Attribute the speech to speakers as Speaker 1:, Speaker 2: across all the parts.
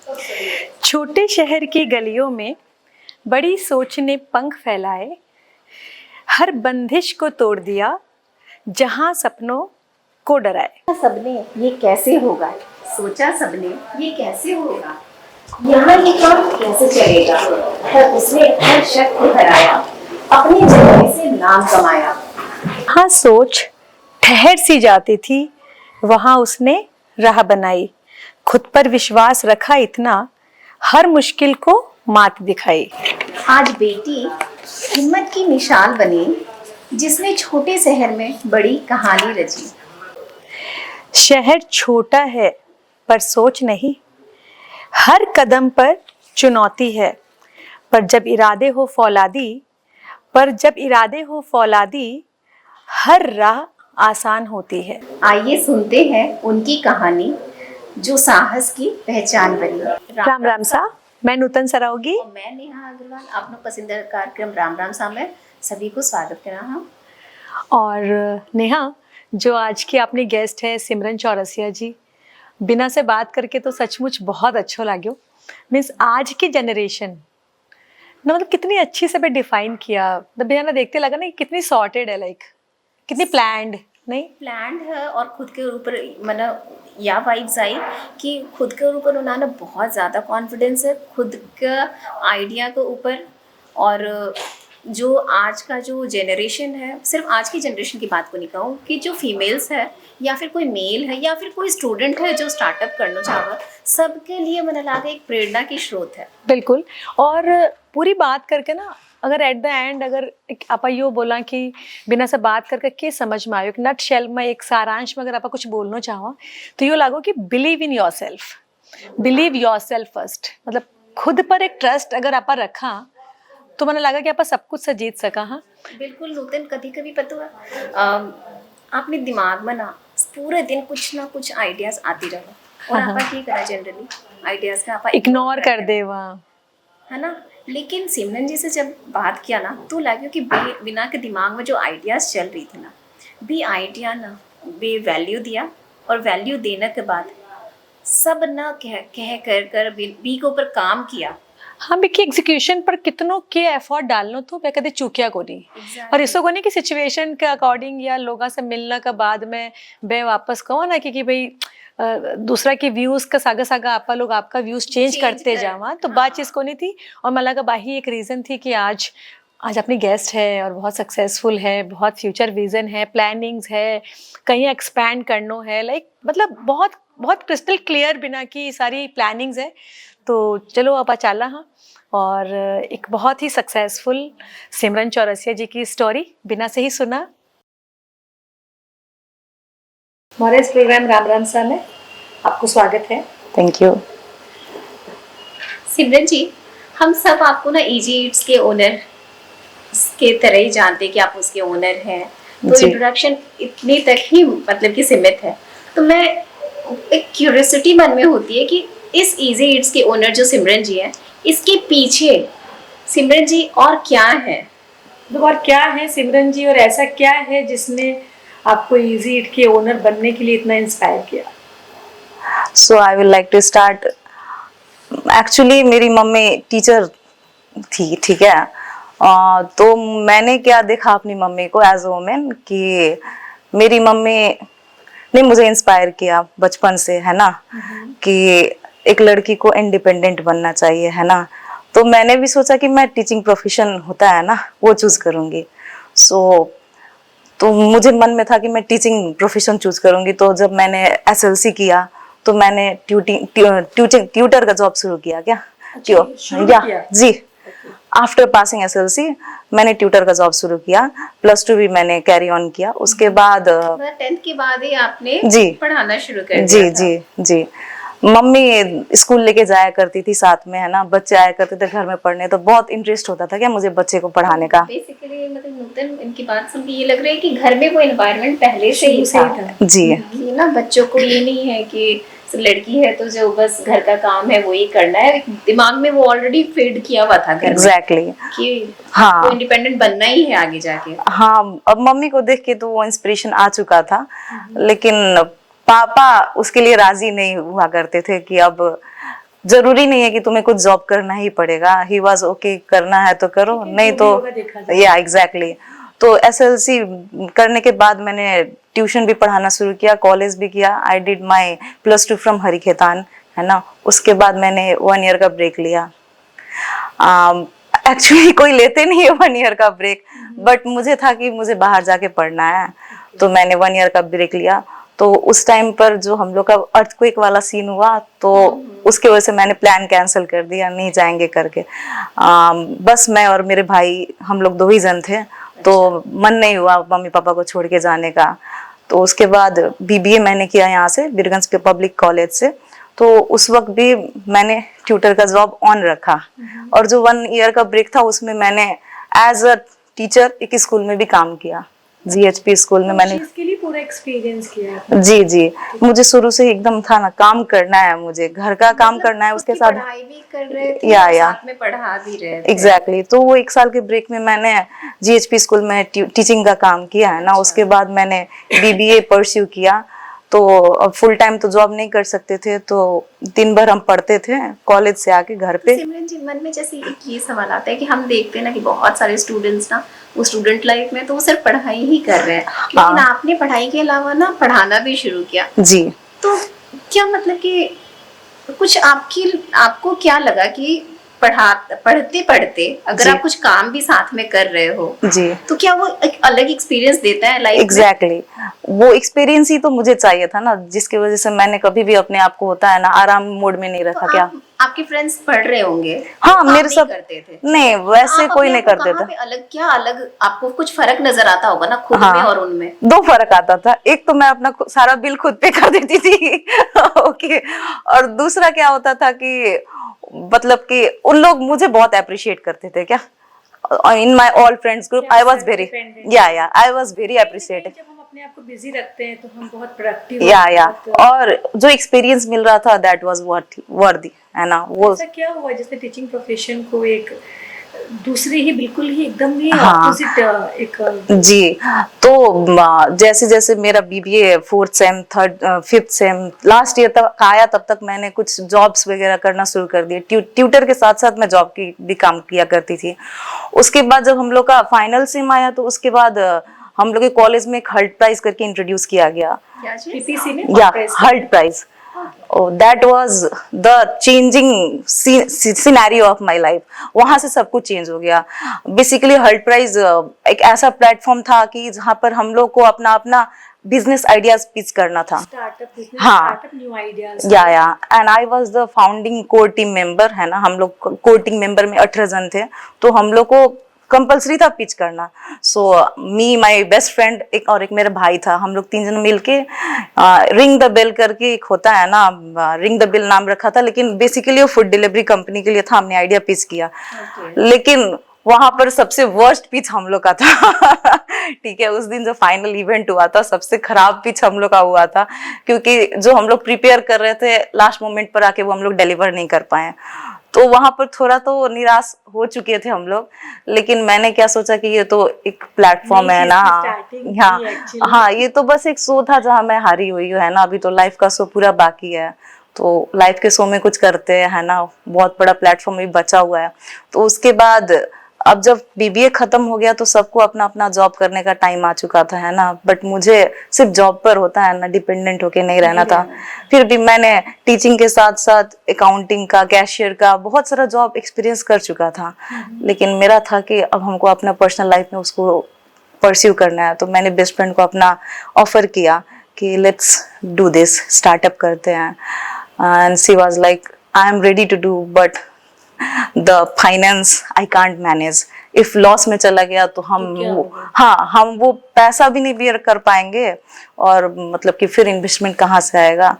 Speaker 1: छोटे शहर की गलियों में बड़ी सोच ने पंख फैलाए, हर बंदिश को तोड़ दिया, जहां सपनों को डराए।
Speaker 2: सबने ये कैसे होगा, सोचा सबने ये कैसे होगा, यहाँ ये काम कैसे चलेगा, पर उसने हर शक को हराया, अपने जज्बे से नाम कमाया।
Speaker 1: हाँ, सोच ठहर सी जाती थी, वहां उसने राह बनाई, खुद पर विश्वास रखा इतना, हर मुश्किल को मात दिखाई।
Speaker 2: आज बेटी हिम्मत की मिसाल बनी, जिसने छोटे शहर में बड़ी कहानी रची।
Speaker 1: शहर छोटा है पर सोच नहीं, हर कदम पर चुनौती है, पर जब इरादे हो फौलादी, हर राह आसान होती है।
Speaker 2: आइए सुनते हैं उनकी कहानी, जो साहस की पहचान बनी।
Speaker 1: राम राम सा, मैं नूतन सरावगी
Speaker 2: और मैं नेहा अग्रवाल, अपना पसंदीदा कार्यक्रम राम राम सा में सभी को स्वागत कर रहा हूँ।
Speaker 1: और नेहा, जो आज की अपनी गेस्ट है सिमरन चौरसिया जी, बिना से बात करके तो सचमुच बहुत अच्छा लाग्यो। मीन्स आज की जनरेशन ना, मतलब कितनी अच्छी से भी डिफाइन किया, मतलब बिना ना देखते लगा ना कितनी सॉर्टेड है, लाइक कितनी प्लान्ड नहीं
Speaker 2: प्लान्ड है, और खुद के ऊपर मतलब या वाइब्स आई कि खुद के ऊपर उन्होंने बहुत ज़्यादा कॉन्फिडेंस है, खुद का आइडिया के ऊपर। और जो आज का जो जनरेशन है, सिर्फ आज की जनरेशन की बात को नहीं कहूँ, कि जो फीमेल्स है या फिर कोई मेल है या फिर कोई स्टूडेंट है जो स्टार्टअप करना चाह रहा, सबके लिए मैंने लगा एक प्रेरणा की स्रोत है।
Speaker 1: बिल्कुल। और पूरी बात करके ना, अगर एट द एंड अगर आप यो बोला कि बिना से बात करके के समझ में आयो, एक नट शेल में, एक सारांश में अगर आप कुछ बोलना चाहो तो यो लागो कि believe in yourself, believe yourself first. मतलब खुद पर एक ट्रस्ट अगर आप रखा तो मैंने लगा कि आप सब कुछ से जीत सका। हाँ
Speaker 2: बिल्कुल नूतन, कभी कभी पता है आपने दिमाग में ना पूरे दिन कुछ ना कुछ आइडियाज आती रहो, और आप क्या करा जनरली आइडियाज का आप
Speaker 1: इग्नोर कर दे वहाँ,
Speaker 2: है ना। लेकिन सिमरन जी से जब बात किया ना, तो लगा कि बिना के दिमाग में जो आइडियाज चल रही थी ना, भी आइडिया ना बे वैल्यू दिया, और वैल्यू देने के बाद सब ना कह कर बी के ऊपर काम किया।
Speaker 1: हाँ, बिकी एग्जीक्यूशन पर कितनों के एफर्ट डालनो तो मैं कदे चूकिया को नहीं।
Speaker 2: Exactly.
Speaker 1: और इसको को नहीं कि सिचुएशन के अकॉर्डिंग या लोगों से मिलने के बाद में बे वापस कहो ना कि भाई दूसरा के व्यूज का सागा सागा आपा लोग आपका व्यूज चेंज करते जावा, तो बात चीज को नहीं थी। और मला का बाही एक रीजन थी कि आज अपनी गेस्ट है और बहुत सक्सेसफुल है, बहुत फ्यूचर विजन है, प्लानिंग्स है, कहीं एक्सपैंड करनो है, लाइक मतलब बहुत बहुत क्रिस्टल क्लियर बिना की सारी प्लानिंग्स है। तो चलो अब चाला। हाँ, और एक बहुत ही सक्सेसफुल सिमरन चौरसिया जी की स्टोरी बिना से ही सुना। हमारे इस प्रोग्राम राम राम सा में आपको स्वागत है।
Speaker 3: Thank you.
Speaker 2: सिमरन जी, हम सब आपको ना इजी ईट्स के ओनर के तरह ही जानते हैं कि आप उसके ओनर हैं, तो इंट्रोडक्शन इतनी तक ही मतलब कि सीमित है। तो मैं एक क्यूरियोसिटी मन में होती है कि इस इजी ईट्स के ओनर जो सिमरन जी हैं, इसके पीछे सिमरन जी और क्या है,
Speaker 1: और क्या है सिमरन जी, और ऐसा क्या है जिसने आपको इजी ईट के ओनर बनने के लिए इतना इंस्पायर किया?
Speaker 3: So I will like to start. Actually मेरी मम्मी टीचर थी, ठीक है। तो मैंने क्या देखा अपनी मम्मी को एज अ वुमेन, कि मेरी मम्मी ने मुझे इंस्पायर किया बचपन से, है ना, कि एक लड़की को इंडिपेंडेंट बनना चाहिए, है ना। तो मैंने भी सोचा कि मैं टीचिंग प्रोफेशन होता है ना, वो चूज करूंगी। तो मुझे मन में था कि मैं टीचिंग प्रोफेशन चूज करूंगी। तो जब मैंने एसएलसी किया तो मैंने ट्यूटर का जॉब शुरू किया। जी, आफ्टर पासिंग एसएलसी मैंने ट्यूटर का जॉब शुरू किया। +2 भी मैंने कैरी ऑन किया। उसके बाद
Speaker 2: 10th के बाद ही आपने
Speaker 3: जी
Speaker 2: पढ़ाना शुरू कर दिया
Speaker 3: जी
Speaker 2: था।
Speaker 3: जी। मम्मी स्कूल लेके जाया करती थी साथ में, है ना, बच्चे आया करते थे घर में पढ़ने, तो बहुत इंटरेस्ट होता था क्या मुझे बच्चे को पढ़ाने का।
Speaker 2: बेसिकली मतलब नूतन, इनकी बात सुन के ये लग रहा है कि घर में वो एनवायरनमेंट पहले से ही था
Speaker 3: जी,
Speaker 2: कि ना बच्चों को ये नहीं है कि लड़की है तो जो बस घर का काम है वो ही करना है, दिमाग में वो ऑलरेडी फीड किया हुआ था घर में
Speaker 3: एग्जैक्टली
Speaker 2: कि
Speaker 3: हाँ,
Speaker 2: वो इंडिपेंडेंट बनना ही है आगे जाके।
Speaker 3: हाँ, अब मम्मी को देख के तो वो इंस्पिरेशन आ चुका था, लेकिन पापा उसके लिए राजी नहीं हुआ करते थे कि अब जरूरी नहीं है कि तुम्हें कुछ जॉब करना ही पड़ेगा। ही वॉज ओके, करना है तो करो, नहीं तो या एग्जैक्टली। तो एसएलसी करने के बाद मैंने ट्यूशन भी पढ़ाना शुरू किया, कॉलेज भी किया। I did my +2 from Harikhetan, है ना। उसके बाद मैंने 1 ईयर का ब्रेक लिया। एक्चुअली कोई लेते नहीं है 1 ईयर का ब्रेक, बट मुझे था कि मुझे बाहर जाके पढ़ना है, तो मैंने 1 ईयर का ब्रेक लिया। तो उस टाइम पर जो हम लोग का अर्थक्वेक वाला सीन हुआ, तो उसके वजह से मैंने प्लान कैंसिल कर दिया, नहीं जाएंगे करके। बस मैं और मेरे भाई, हम लोग 2 ही जन थे, तो मन नहीं हुआ मम्मी पापा को छोड़ के जाने का। तो उसके बाद बीबीए मैंने किया यहाँ से बीरगंज के पब्लिक कॉलेज से। तो उस वक्त भी मैंने ट्यूटर का जॉब ऑन रखा, और जो 1 ईयर का ब्रेक था उसमें मैंने एज अ टीचर एक स्कूल में भी काम किया, जीएचपी स्कूल में मैंने।
Speaker 1: इसके लिए पूरा एक्सपीरियंस किया।
Speaker 3: जी जी, मुझे शुरू से एकदम था ना, काम करना है, मुझे घर का काम करना है, उसके साथ
Speaker 2: पढ़ाई भी कर रहे थे
Speaker 3: या
Speaker 2: साथ में पढ़ा भी रहे थे।
Speaker 3: एग्जैक्टली। तो वो 1 साल के ब्रेक में मैंने जीएचपी स्कूल में टीचिंग का काम किया, है ना। उसके बाद मैंने बीबीए परस्यू किया। तो अब फुल टाइम तो जॉब नहीं कर सकते थे, तो दिन भर हम पढ़ते थे कॉलेज से आके घर पे।
Speaker 2: सिमरन जी, मन में जैसे एक ये सवाल आता है कि हम देखते हैं ना कि बहुत सारे स्टूडेंट्स ना, वो स्टूडेंट लाइफ में तो वो सिर्फ पढ़ाई ही कर रहे हैं, लेकिन आपने पढ़ाई के अलावा ना पढ़ाना भी शुरू किया।
Speaker 3: जी।
Speaker 2: तो क्या मतलब कि कुछ आपको क्या लगा कि पढ़ते पढ़ते अगर
Speaker 3: जी।
Speaker 2: आप कुछ काम भी साथ में कर रहे हो,
Speaker 3: जी,
Speaker 2: तो क्या वो एक अलग एक्सपीरियंस देता है लाइफ
Speaker 3: एग्जैक्टली वो एक्सपीरियंस ही तो मुझे चाहिए था ना, जिसकी वजह से मैंने कभी भी अपने आप को, होता है ना, आराम मोड में नहीं रखा।
Speaker 2: तो
Speaker 3: क्या
Speaker 2: आपके फ्रेंड्स पढ़ रहे होंगे,
Speaker 3: हाँ,
Speaker 2: तो
Speaker 3: मेरे
Speaker 2: नहीं
Speaker 3: सब
Speaker 2: करते थे?
Speaker 3: नहीं, वैसे
Speaker 2: आप
Speaker 3: कोई
Speaker 2: अपने
Speaker 3: नहीं
Speaker 2: आप को
Speaker 3: करते
Speaker 2: कहाँ
Speaker 3: थे।
Speaker 2: पे अलग आपको कुछ फर्क नजर आता होगा ना खुद
Speaker 3: हाँ,
Speaker 2: में और उनमें?
Speaker 3: 2 फर्क आता था। एक तो मैं अपना सारा बिल खुद पे कर देती थी ओके। और दूसरा क्या होता था कि मतलब कि उन लोग मुझे बहुत अप्रिशिएट करते थे। क्या in my all friends group I was very I was very appreciated.
Speaker 1: जब हम अपने आप को बिजी रखते हैं तो हम बहुत प्रोडक्टिव
Speaker 3: या और जो एक्सपीरियंस मिल रहा था दैट वाज वर्दी, है ना। वो
Speaker 1: ऐसा क्या हुआ जैसे टीचिंग प्रोफेशन को एक दूसरी ही बिल्कुल ही एकदम ही
Speaker 3: हाँ।
Speaker 1: ऑपोजिट एक
Speaker 3: जी। तो जैसे जैसे मेरा BBA 4th same 5th same last year तक आया, तब तक मैंने कुछ जॉब्स वगैरह करना शुरू कर दिए। ट्यूटर के साथ साथ मैं जॉब की भी काम किया करती थी। उसके बाद जब हम लोग का फाइनल सेम आया, तो उसके बाद हम लोग के कॉलेज में एक हर्ट प्राइज करके इंट्रोड्यूस किया गया।
Speaker 1: पीपीसी में
Speaker 3: या heart prize, that was the changing scenario of my life. वहां से सब कुछ चेंज हो गया। बेसिकली हर्ट प्राइज एक ऐसा प्लेटफॉर्म था कि जहां पर हम लोग को अपना अपना बिजनेस आइडियाज पिच करना था।
Speaker 1: स्टार्टअप बिजनेस,
Speaker 3: हाँ।
Speaker 1: Startup new ideas.
Speaker 3: Yeah and I was the founding core team member, है ना। हम लोग कोर टीम मेंबर में 18 जन थे, तो हम लोग को कंपल्सरी था पिच करना। सो मी, माय बेस्ट फ्रेंड, एक और एक मेरा भाई था, हम लोग 3 जन मिलके रिंग द बेल करके एक होता है ना, रिंग द बेल नाम रखा था, लेकिन बेसिकली वो फूड डिलीवरी कंपनी के लिए था। हमने आइडिया पिच किया, लेकिन वहां पर सबसे वर्स्ट पिच हम लोग का था ठीक है। उस दिन जो फाइनल इवेंट हुआ था, सबसे खराब पिच हम लोग का हुआ था, क्योंकि जो हम लोग प्रिपेयर कर रहे थे लास्ट मोमेंट पर आके वो हम लोग डिलीवर नहीं कर पाए। तो वहां पर थोड़ा तो निराश हो चुके थे हम लोग, लेकिन मैंने क्या सोचा कि ये तो एक प्लेटफॉर्म है ना। हाँ, ये तो बस एक शो था जहाँ मैं हारी हुई हूँ, है ना। अभी तो लाइफ का शो पूरा बाकी है, तो लाइफ के शो में कुछ करते हैं, है ना। बहुत बड़ा प्लेटफॉर्म भी बचा हुआ है। तो उसके बाद अब जब बीबीए खत्म हो गया, तो सबको अपना अपना जॉब करने का टाइम आ चुका था, है ना। बट मुझे सिर्फ जॉब पर, होता है ना, डिपेंडेंट होके नहीं रहना था। फिर भी मैंने टीचिंग के साथ साथ अकाउंटिंग का, कैशियर का बहुत सारा जॉब एक्सपीरियंस कर चुका था। लेकिन मेरा था कि अब हमको अपना पर्सनल लाइफ में उसको परस्यू करना है। तो मैंने बेस्ट फ्रेंड को अपना ऑफर किया कि लेट्स डू दिस, स्टार्टअप करते हैं। And she was like I am ready to do, but the finance I can't manage. If loss में चला गया तो हम हम वो पैसा भी नहीं बियर कर पाएंगे, और मतलब कि फिर इन्वेस्टमेंट कहाँ से आएगा।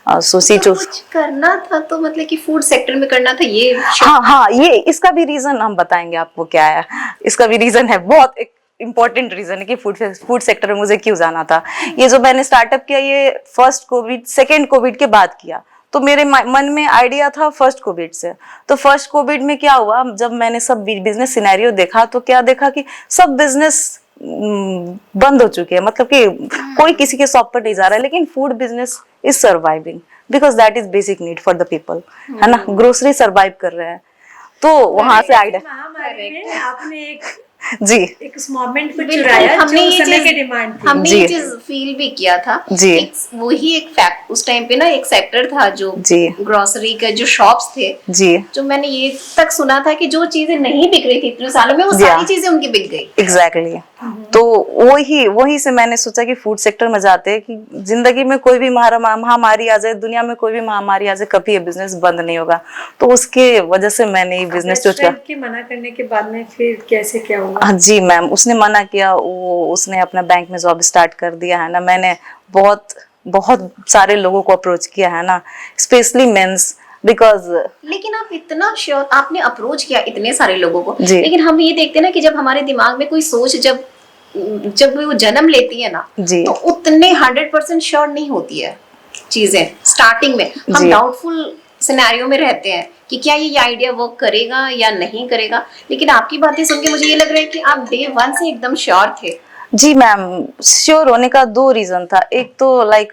Speaker 2: तो कुछ करना था, तो मतलब कि फूड सेक्टर में करना था ये।
Speaker 3: हाँ, ये इसका भी रीजन हम बताएंगे आपको क्या है। इसका भी रीजन है, बहुत एक इम्पोर्टेंट रीजन है कि फूड सेक्टर में मुझे क्यों जाना था। ये जो मैंने स्टार्टअप किया, ये सेकेंड कोविड के बाद किया। तो मेरे मन में आइडिया था फर्स्ट कोविड से। तो फर्स्ट कोविड में क्या हुआ, जब मैंने सब बिजनेस सिनेरियो देखा, तो क्या देखा कि सब बिजनेस बंद हो चुके हैं। मतलब कि कोई किसी के शॉप पर नहीं जा रहा है, लेकिन food business is surviving. Because that is basic need for the people, है ना, ग्रोसरी सर्वाइव कर रहे हैं, तो वहां से आइडिया।
Speaker 1: महामारी में आपने
Speaker 3: जी
Speaker 1: एक उस मोमेंट को
Speaker 2: बिल्कुल,
Speaker 1: चुराया
Speaker 2: हमने
Speaker 1: जो
Speaker 2: ये
Speaker 1: उस समय
Speaker 2: चीज-
Speaker 1: की डिमांड थी।
Speaker 2: हमने
Speaker 3: जी।
Speaker 2: ये चीज फील भी किया था।
Speaker 3: जी।
Speaker 2: वही एक फैक्ट उस टाइम पे ना एक सेक्टर था जो
Speaker 3: जी।
Speaker 2: ग्रोसरी का जो शॉप्स थे,
Speaker 3: जी
Speaker 2: जो मैंने ये तक सुना था कि जो चीजें नहीं बिक रही थी इतने सालों में, वो
Speaker 3: जी,
Speaker 2: सारी चीजें उनकी बिक गई।
Speaker 3: एग्जैक्टली तो वही से मैंने सोचा कि फूड सेक्टर में जाते हैं, कि जिंदगी में कोई भी महामारी आ जाए, दुनिया में कोई भी महामारी आ जाए, कभी ये बिजनेस बंद नहीं होगा, तो उसके वजह से मैंने ये बिजनेस सोचा।
Speaker 1: रेस्टोरेंट के मना करने के बाद में फिर कैसे क्या हुआ?
Speaker 3: हाँ जी मैम, उसने मना किया, उसने अपना बैंक में जॉब स्टार्ट कर दिया, है ना। मैंने बहुत बहुत सारे लोगों को अप्रोच किया, है ना, स्पेशली मेंस, बिकॉज
Speaker 2: लेकिन आप इतना श्योर, आपने अप्रोच किया इतने सारे लोगों को,
Speaker 3: जी।
Speaker 2: लेकिन हम ये देखते हैं ना कि जब हमारे दिमाग में कोई सोच जब वो जन्म लेती है ना,
Speaker 3: जी।
Speaker 2: तो उतने 100% श्योर नहीं होती है चीजें। स्टार्टिंग में हम
Speaker 3: जी।
Speaker 2: डाउटफुल सिनेरियो में रहते हैं कि क्या ये आइडिया वर्क करेगा या नहीं करेगा, लेकिन आपकी बातें सुन के मुझे ये लग रहा है कि आप डे 1 से एकदम श्योर थे।
Speaker 3: जी मैम, श्योर होने का 2 रीजन था। एक तो लाइक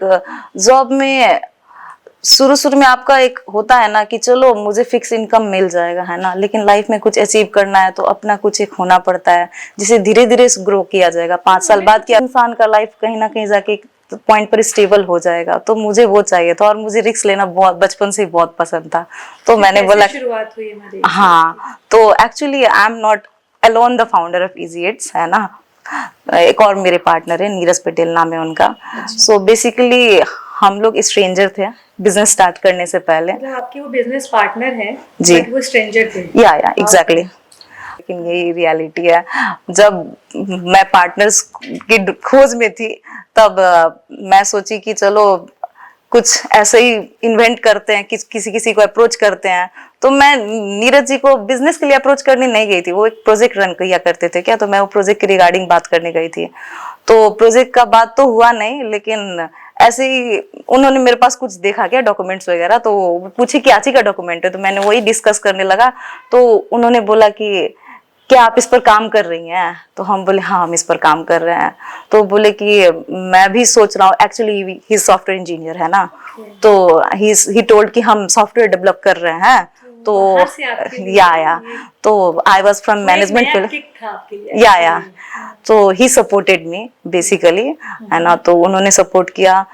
Speaker 3: जॉब में शुरू में आपका एक होता है ना कि चलो मुझे फिक्स इनकम मिल जाएगा, है ना, लेकिन लाइफ में कुछ अचीव करना है तो अपना कुछ एक होना पड़ता है, जिसे धीरे धीरे ग्रो किया जाएगा। 5 साल बाद क्या इंसान का लाइफ कहीं ना कहीं जाके एक पॉइंट पर स्टेबल हो जाएगा, तो मुझे वो चाहिए था, और मुझे रिस्क लेना बहुत बचपन से ही बहुत पसंद था, तो मैंने
Speaker 1: कैसे
Speaker 3: बोला
Speaker 1: शुरुआत हुई हमारी?
Speaker 3: हाँ। तो actually I am not alone the founder of easy it's, है ना, एक और मेरे पार्टनर है, नीरज पटेल नाम है उनका। सो बेसिकली हम लोग स्ट्रेंजर थे बिजनेस स्टार्ट करने से पहले।
Speaker 1: मतलब आपके वो बिजनेस पार्टनर हैं,
Speaker 3: जी।
Speaker 1: बट वो स्ट्रेंजर थे।
Speaker 3: या एग्जैक्टली। लेकिन यही रियलिटी है, जब मैं पार्टनर्स की खोज में थी, तब मैं सोची कि चलो कुछ ऐसे ही इन्वेंट करते हैं, किसी को अप्रोच करते हैं। तो मैं नीरज जी को बिजनेस के लिए अप्रोच करने नहीं गई थी, वो एक प्रोजेक्ट रन किया करते थे क्या, तो मैं वो प्रोजेक्ट के रिगार्डिंग बात करने गई थी। तो प्रोजेक्ट का बात तो हुआ नहीं, लेकिन ऐसे ही उन्होंने मेरे पास कुछ देखा क्या डॉक्यूमेंट्स वगैरह, तो पूछे क्या चीज का डॉक्यूमेंट है, तो मैंने वही डिस्कस करने लगा। तो उन्होंने बोला कि क्या आप इस पर काम कर रही हैं, तो हम बोले हाँ हम इस पर काम कर रहे हैं। तो बोले कि मैं भी सोच रहा हूँ, एक्चुअली ही सॉफ्टवेयर इंजीनियर है ना, तो ही टोल्ड कि हम सॉफ्टवेयर डेवलप कर रहे हैं। तो
Speaker 1: बाहर से आपके लिए
Speaker 3: या तो I was from management field,
Speaker 1: था आपके लिए
Speaker 3: या तो ही सपोर्टेड मी बेसिकली, है ना। तो उन्होंने सपोर्ट किया।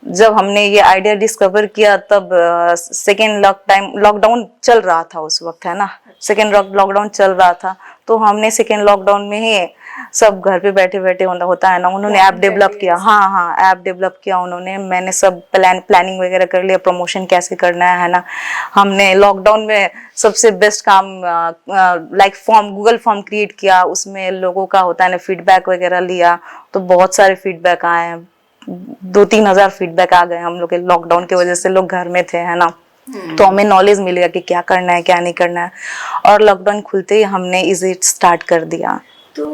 Speaker 3: जब हमने ये आइडिया डिस्कवर किया, तब सेकेंड लॉकडाउन चल रहा था उस वक्त, है ना, सेकेंड लॉकडाउन चल रहा था। तो हमने सेकेंड लॉकडाउन में ही सब घर पे बैठे बैठे होता है ना, उन्होंने ऐप डेवलप किया। हाँ ऐप डेवलप किया उन्होंने, मैंने सब प्लानिंग वगैरह कर लिया, प्रमोशन कैसे करना है ना। हमने लॉकडाउन में सबसे बेस्ट काम लाइक गूगल फॉर्म क्रिएट किया, उसमें लोगों का होता है ना फीडबैक वगैरह लिया, तो बहुत सारे फीडबैक आए हैं, 2-3 हजार फीडबैक आ गए हम लोग के। लॉकडाउन की वजह से लोग घर में थे, है ना, तो हमें नॉलेज मिल गया कि क्या करना है क्या नहीं करना है। और लॉकडाउन खुलते ही हमने इजी स्टार्ट कर दिया।
Speaker 1: तो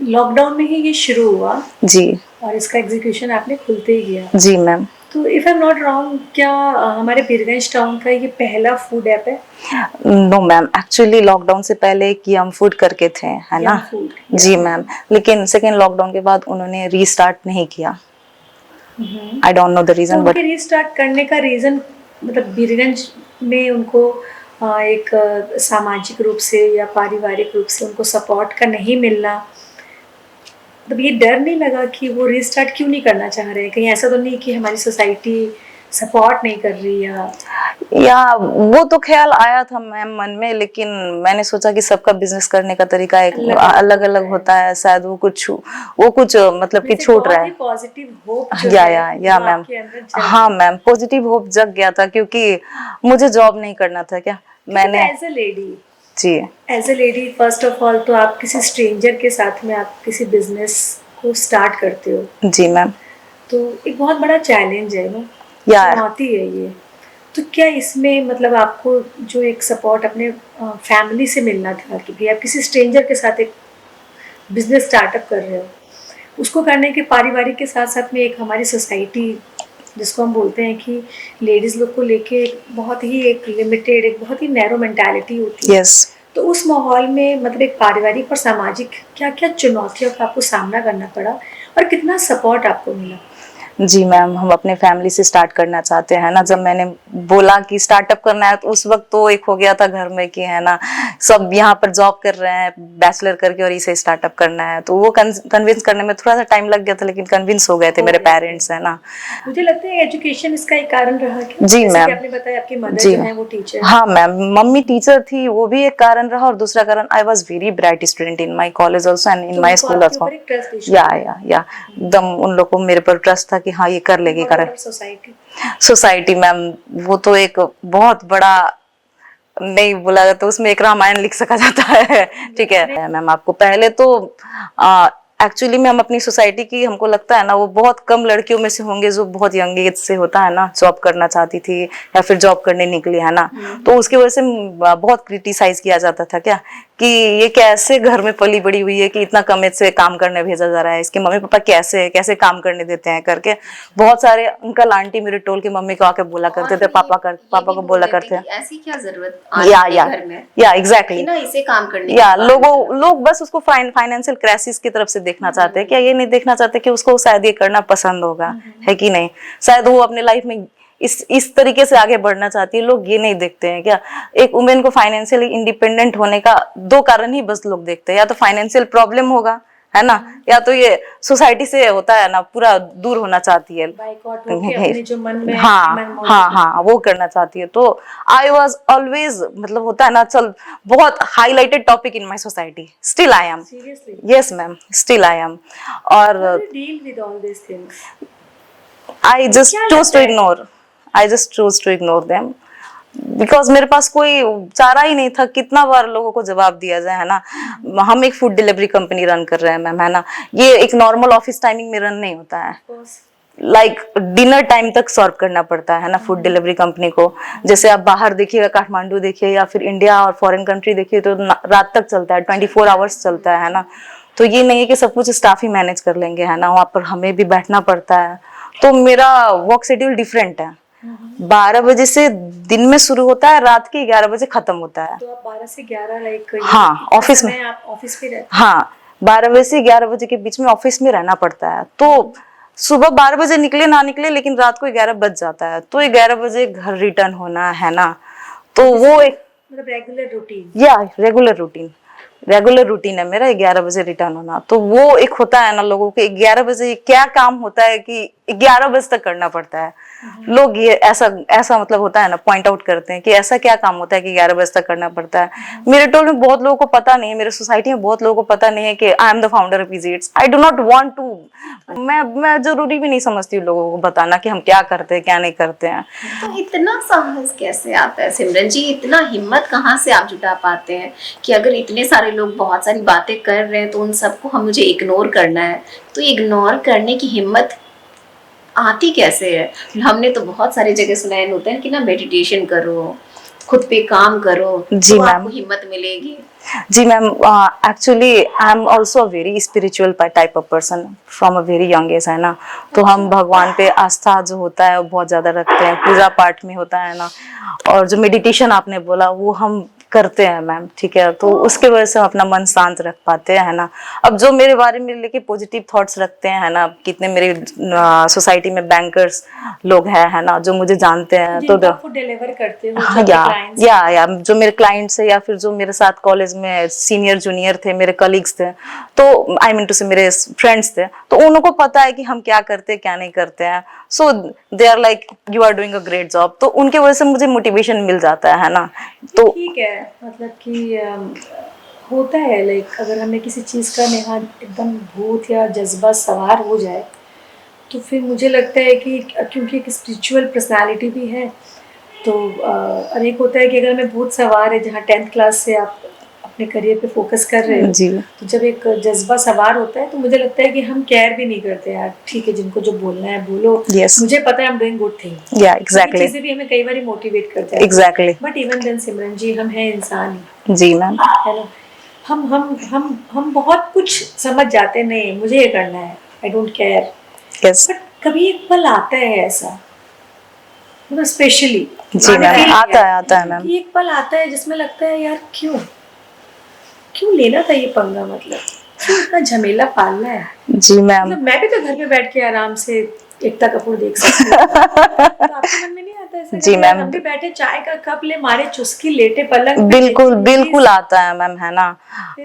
Speaker 1: लॉकडाउन में ही ये शुरू हुआ
Speaker 3: जी
Speaker 1: और इसका एग्जीक्यूशन आपने खुलते ही किया।
Speaker 3: जी मैम।
Speaker 1: तो if I am not wrong, क्या हमारे बीरगंज टाउन का ये पहला फूड ऐप है?
Speaker 3: नो मैम, एक्चुअली लॉकडाउन से पहले एक यम फूड करके थे, है ना।
Speaker 1: Yum Food,
Speaker 3: जी मैम, लेकिन सेकेंड लॉकडाउन के बाद उन्होंने रीस्टार्ट नहीं किया। आई डोंट नो द
Speaker 1: तो
Speaker 3: रीजन, बट
Speaker 1: उनके रीस्टार्ट करने का रीजन, मतलब बीरगंज में उनको एक सामाजिक रूप से या पारिवारिक रूप से उनको सपोर्ट का नहीं मिलना, मतलब ये डर नहीं लगा कि वो रीस्टार्ट क्यों नहीं करना चाह रहे हैं? कहीं ऐसा तो नहीं कि हमारी सोसाइटी सपोर्ट नहीं कर रही
Speaker 3: या वो तो ख्याल आया था मैम मन में, लेकिन मैंने सोचा कि सबका बिजनेस करने का तरीका एक अलग अलग होता है, शायद वो कुछ मतलब कि छूट रहा है।
Speaker 1: पॉजिटिव होप
Speaker 3: या मैम, हाँ मैम, पॉजिटिव होप जग गया था, क्योंकि मुझे जॉब नहीं करना था क्या। मैंने
Speaker 1: as a lady first of all, तो आप किसी स्ट्रेंजर के साथ में आप किसी बिजनेस को स्टार्ट करते हो।
Speaker 3: जी मैम।
Speaker 1: तो एक बहुत बड़ा चैलेंज है ना, चुनौती है ये। तो क्या इसमें मतलब आपको जो एक सपोर्ट अपने फैमिली से मिलना था कि भाई आप किसी स्ट्रेंजर के साथ एक बिजनेस स्टार्टअप कर रहे हो, उसको करने के पारिवारिक के साथ साथ में एक हमारी सोसाइटी जिसको हम बोलते हैं कि लेडीज़ लोग को लेके बहुत ही एक लिमिटेड, एक बहुत ही नैरो मेंटालिटी होती है।
Speaker 3: yes.
Speaker 1: तो उस माहौल में मतलब एक पारिवारिक और सामाजिक क्या क्या चुनौतियों का आपको सामना करना पड़ा और कितना सपोर्ट आपको मिला?
Speaker 3: जी मैम, हम अपने फैमिली से स्टार्ट करना चाहते हैं ना। जब मैंने बोला कि स्टार्टअप करना है तो उस वक्त तो एक हो गया था घर में कि है ना सब यहाँ पर जॉब कर रहे हैं बैचलर करके और इसे स्टार्टअप करना है, तो वो कन्विंस करने में थोड़ा सा टाइम लग गया था, लेकिन कन्विंस हो गए थे मेरे पेरेंट्स, है ना।
Speaker 1: मुझे लगता है एजुकेशन इसका एक कारण रहा क्या?
Speaker 3: जी
Speaker 1: जैसे
Speaker 3: मैम।
Speaker 1: कि आपने बताया आपकी मदर
Speaker 3: जी
Speaker 1: जो है वो टीचर है।
Speaker 3: हाँ मैम, मम्मी टीचर थी, वो भी एक कारण रहा, और दूसरा कारण I was very bright student in my college also and in
Speaker 1: तो
Speaker 3: माई
Speaker 1: उनको
Speaker 3: स्कूल
Speaker 1: आपके
Speaker 3: ऑल्सो।
Speaker 1: ऊपर एक ट्रस्ट इशू
Speaker 3: या एकदम उन लोग को मेरे पर ट्रस्ट था कि हाँ ये कर लेगी।
Speaker 1: सोसाइटी
Speaker 3: सोसाइटी मैम, वो तो एक बहुत बड़ा, नहीं बोला जाता तो उसमें एक रामायण लिख सका जाता है। ठीक है मैम, आपको पहले तो एक्चुअली में हम अपनी सोसाइटी की, हमको लगता है ना वो बहुत कम लड़कियों में से होंगे जो बहुत यंग एज से होता है ना जॉब करना चाहती थी या फिर जॉब करने निकली, है ना। तो उसकी वजह से बहुत क्रिटिसाइज किया जाता था क्या कि ये कैसे घर में पली बड़ी हुई है कि इतना कम एज से काम करने भेजा जा रहा है, इसके मम्मी पापा कैसे काम करने देते हैं करके बहुत सारे अंकल आंटी मेरे टोल के मम्मी को आके बोला करते थे, पापा को बोला करते हैं
Speaker 2: ऐसी क्या जरूरत
Speaker 3: या
Speaker 2: घर में
Speaker 3: एग्जैक्टली
Speaker 2: ना इसे काम करने
Speaker 3: या लोग बस उसको फाइनेंशियल क्राइसिस की तरफ से देखना चाहते हैं क्या, ये नहीं देखना चाहते कि उसको शायद ये करना पसंद होगा, है कि नहीं। शायद वो अपने लाइफ में इस तरीके से आगे बढ़ना चाहती है, लोग ये नहीं देखते हैं क्या। एक वुमेन को फाइनेंशियली इंडिपेंडेंट होने का दो कारण ही बस लोग देखते हैं, या तो फाइनेंशियल प्रॉब्लम होगा, है ना, या तो ये सोसाइटी से होता है ना पूरा दूर होना चाहती है,
Speaker 1: बाइकआउट होके अपने जो मन में
Speaker 3: हाँ वो करना चाहती है। तो आई वॉज ऑलवेज, मतलब होता है ना, चल बहुत highlighted topic in my society, still I am.
Speaker 1: Seriously
Speaker 3: yes ma'am, still I am. और
Speaker 1: deal with all this things?
Speaker 3: I just choose to ignore them because मेरे पास कोई चारा ही नहीं था, कितना बार लोगों को जवाब दिया जाए, है ना। हम एक फूड डिलीवरी कंपनी रन कर रहे हैं मैम, है ना, ये एक नॉर्मल ऑफिस टाइमिंग में रन नहीं होता है, लाइक डिनर टाइम तक सर्व करना पड़ता है ना फूड डिलीवरी कंपनी को। जैसे आप बाहर देखिएगा, काठमांडू देखिए या फिर इंडिया और फॉरेन कंट्री देखिए, तो रात तक चलता है, 24 आवर्स चलता है ना। तो ये नहीं है कि सब कुछ स्टाफ ही मैनेज कर लेंगे, है ना, वहाँ पर हमें भी बैठना पड़ता है। तो मेरा वर्क शेड्यूल डिफरेंट है, 12 बजे से दिन में शुरू होता है, रात के 11 बजे खत्म होता है।
Speaker 1: तो आप 12 से 11 लाइक
Speaker 3: हाँ ऑफिस में,
Speaker 1: आप ऑफिस में रहते?
Speaker 3: हाँ 12 बजे से 11 बजे के बीच में ऑफिस में रहना पड़ता है। तो सुबह 12 बजे निकले ना निकले, लेकिन रात को 11 बज जाता है, तो 11 बजे घर रिटर्न होना, है ना। तो वो एक
Speaker 1: मतलब रेगुलर रूटीन,
Speaker 3: या रेगुलर रूटीन है मेरा 11 बजे रिटर्न होना। तो वो एक होता है ना लोगों के 11 बजे क्या काम होता है कि 11 बजे तक करना पड़ता है। लोग ये ऐसा मतलब होता है ना पॉइंट आउट करते हैं कि ऐसा क्या काम होता है कि 11 बजे तक करना पड़ता है। मेरे टोल में बहुत लोगों को पता नहीं है, मेरे सोसाइटी में बहुत लोगों को पता नहीं है कि I am the founder of easy eats. I do not want to, मैं जरूरी भी नहीं समझती हूँ लोगों को बताना कि हम क्या करते हैं क्या नहीं करते हैं।
Speaker 2: तो इतना साहस कैसे आता है सिमरन जी, इतना हिम्मत कहाँ से आप जुटा पाते हैं कि अगर इतने सारे लोग बहुत सारी बातें कर रहे हैं तो उन सबको मुझे इग्नोर करना है, तो इग्नोर करने की हिम्मत आती कैसे है? हमने तो बहुत सारी जगह सुना है होता है कि ना मेडिटेशन करो, खुद पे काम करो,
Speaker 3: जी
Speaker 2: तो
Speaker 3: मैम,
Speaker 2: आपको हिम्मत मिलेगी।
Speaker 3: जी ma'am, actually I am also a very spiritual type of person from a very young age, है ना। तो हम भगवान पे आस्था जो होता है वो बहुत ज्यादा रखते हैं, पूजा पाठ में होता है ना, और जो मेडिटेशन आपने बोला वो हम करते हैं मैम, ठीक है। तो उसके वजह से हम अपना मन शांत रख पाते हैं, है ना। अब जो मेरे बारे में लेके पॉजिटिव थॉट्स रखते हैं, है ना, कितने मेरे सोसाइटी में बैंकर्स लोग हैं, है ना, जो मुझे जानते हैं, तो
Speaker 1: आपको डिलीवर करते हो
Speaker 3: या जो मेरे क्लाइंट्स है या फिर जो मेरे साथ कॉलेज में सीनियर जूनियर थे, मेरे कलीग्स थे, तो आई मीन टू से मेरे फ्रेंड्स थे, तो उनको पता है कि हम क्या करते हैं क्या नहीं करते हैं। So they are like you are doing a great job, तो उनके वजह से मुझे मोटिवेशन मिल जाता है ना। तो
Speaker 1: ठीक है, मतलब कि होता है लाइक अगर हमें किसी चीज़ का यहाँ एकदम भूत या जज्बा सवार हो जाए तो फिर मुझे लगता है कि क्योंकि एक स्पिरिचुअल पर्सनालिटी भी है, तो और एक होता है कि अगर हमें भूत सवार है, जहाँ 10th क्लास से आप अपने करियर पे फोकस कर रहे हो
Speaker 3: जी,
Speaker 1: तो जब एक जज्बा सवार होता है तो मुझे लगता है कि हम केयर भी नहीं करते यार, ठीक है जिनको जो बोलना है बोलो,
Speaker 3: yes,
Speaker 1: मुझे पता है I am doing good thing,
Speaker 3: या एग्जैक्टली,
Speaker 1: चीजें भी हमें कई बार मोटिवेट करते हैं,
Speaker 3: एग्जैक्टली,
Speaker 1: बट इवन देन सिमरन जी हम हैं इंसान ही,
Speaker 3: जी मैम,
Speaker 1: है ना। हम बहुत कुछ समझ जाते हैं, नहीं मुझे ये करना है, I don't care,
Speaker 3: yes,
Speaker 1: but कभी एक पल आता है ऐसा, मतलब स्पेशली
Speaker 3: जी मैम, आता है मैम,
Speaker 1: एक पल आता है जिसमें लगता है यार क्यों लेना था ये पंगा, मतलब क्यों इतना झमेला पालना है।
Speaker 3: जी मैम,
Speaker 1: मतलब मैं भी तो घर पे बैठ के आराम से एकता कपूर देख सकते हो। तो आपके मन में नहीं आता ऐसा?
Speaker 3: जी
Speaker 1: कि
Speaker 3: मैम।
Speaker 1: हम भी बैठे चाय का कप ले, मारे चुस्की, लेटे पलंग पे,
Speaker 3: बिल्कुल
Speaker 1: लेटे
Speaker 3: बिल्कुल आता है मैम, है ना,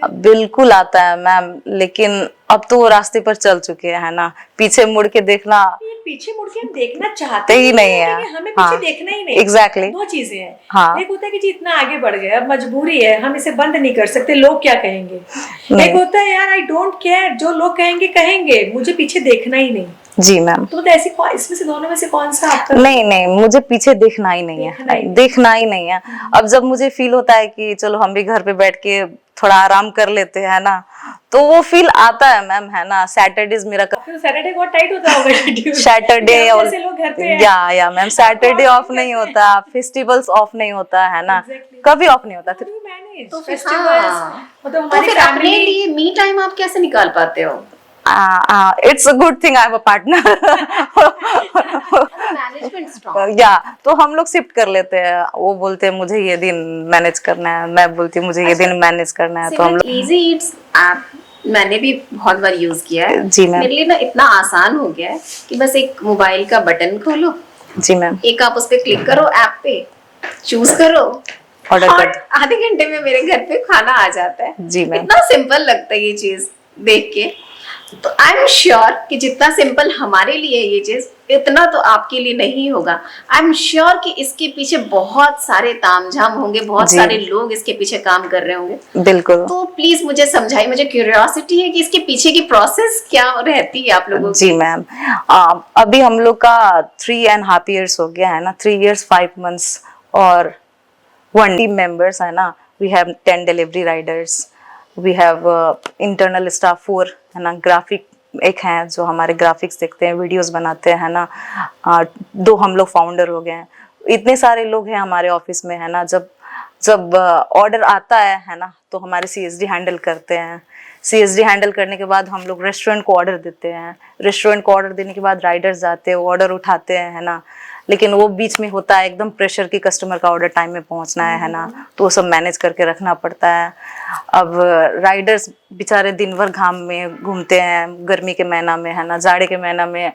Speaker 3: बिल्कुल आता है मैम, लेकिन अब तो वो रास्ते पर चल चुके हैं, है ना, पीछे मुड़ के देखना
Speaker 1: ये पीछे मुड़ के हम देखना चाहते
Speaker 3: ही नहीं है।
Speaker 1: क्योंकि हमें पीछे
Speaker 3: हाँ,
Speaker 1: देखना ही नहीं।
Speaker 3: एग्जैक्टली।
Speaker 1: दो चीजें हैं,
Speaker 3: हाँ।
Speaker 1: एक होता है कि जी इतना आगे बढ़ गए, अब मजबूरी है, हम इसे बंद नहीं कर सकते, लोग क्या कहेंगे।
Speaker 3: नहीं।
Speaker 1: एक होता है यार आई डोंट केयर, जो लोग कहेंगे कहेंगे, मुझे पीछे देखना ही नहीं।
Speaker 3: जी मैम।
Speaker 1: तो मतलब ऐसी इसमें से दोनों में से कौन सा आपका?
Speaker 3: नहीं नहीं, मुझे पीछे देखना ही नहीं है, देखना ही नहीं है। अब जब मुझे फील होता है कि चलो हम भी घर पे बैठ के थोड़ा आराम कर लेते हैं ना, तो वो फील आता है मैम, है ना। सैटरडेज मेरा
Speaker 1: सैटरडे बहुत टाइट होता होगा शेड्यूल।
Speaker 3: सैटरडे और
Speaker 1: लोग घर पे हैं।
Speaker 3: या मैम, सैटरडे ऑफ नहीं होता, फेस्टिवल्स ऑफ नहीं होता, है ना, कभी ऑफ नहीं होता।
Speaker 1: तो
Speaker 2: हाँ।
Speaker 1: मतलब
Speaker 2: तो
Speaker 1: हमारी
Speaker 2: फिर अपने
Speaker 1: फैमिली
Speaker 2: लिए मी टाइम आप कैसे निकाल पाते हो?
Speaker 3: It's a good thing I have a partner.
Speaker 2: Management strong.
Speaker 3: या तो हम लोग शिफ्ट कर लेते हैं, वो बोलते हैं मुझे ये दिन मैनेज करना है, मैं बोलती हूँ मुझे ये दिन मैनेज करना है, तो हम लोग।
Speaker 2: इजी ईट्स ऐप मैंने भी बहुत बार यूज किया है।
Speaker 3: जी मैम।
Speaker 2: मेरे लिए ना इतना आसान हो गया है कि बस एक मोबाइल का बटन खोलो,
Speaker 3: जी मैम,
Speaker 2: एक आप उस पे क्लिक करो, ऐप पे चूज करो,
Speaker 3: ऑर्डर
Speaker 2: और
Speaker 3: कर।
Speaker 2: आधे घंटे में मेरे घर पे खाना आ जाता है।
Speaker 3: जी मैम।
Speaker 2: इतना सिंपल लगता है ये चीज देख के। तो आई एम श्योर कि जितना सिंपल हमारे लिए ये चीज, इतना तो आपके लिए नहीं होगा। आई एम श्योर कि इसके पीछे बहुत सारे तामझाम होंगे, बहुत
Speaker 3: जी।
Speaker 2: सारे लोग इसके पीछे काम कर रहे होंगे।
Speaker 3: बिल्कुल।
Speaker 2: तो प्लीज मुझे समझाइए, मुझे क्यूरियोसिटी है कि इसके पीछे की प्रोसेस क्या रहती है आप लोगों की।
Speaker 3: जी मैम, अभी हम लोग का 3.5 years हो गया है ना, 3 years 5 months और 1 team members, है ना। We have 10 delivery riders, we have internal staff 4, है ना, ग्राफिक एक हैं जो हमारे ग्राफिक्स देखते हैं, वीडियोस बनाते हैं, है ना। 2 हम लोग फाउंडर हो गए हैं। इतने सारे लोग हैं हमारे ऑफिस में, है ना। जब जब ऑर्डर आता है ना, तो हमारे CSD हैंडल करते हैं। CSD हैंडल करने के बाद हम लोग रेस्टोरेंट को ऑर्डर देते हैं। रेस्टोरेंट को ऑर्डर देने के बाद राइडर्स जाते हैं, ऑर्डर उठाते हैं, है ना। लेकिन वो बीच में होता है एकदम प्रेशर की कस्टमर का ऑर्डर टाइम में पहुंचना है ना, तो वो सब मैनेज करके रखना पड़ता है। अब राइडर्स बेचारे दिन भर घाम में घूमते हैं, गर्मी के महीना में, है ना, जाड़े के महीना में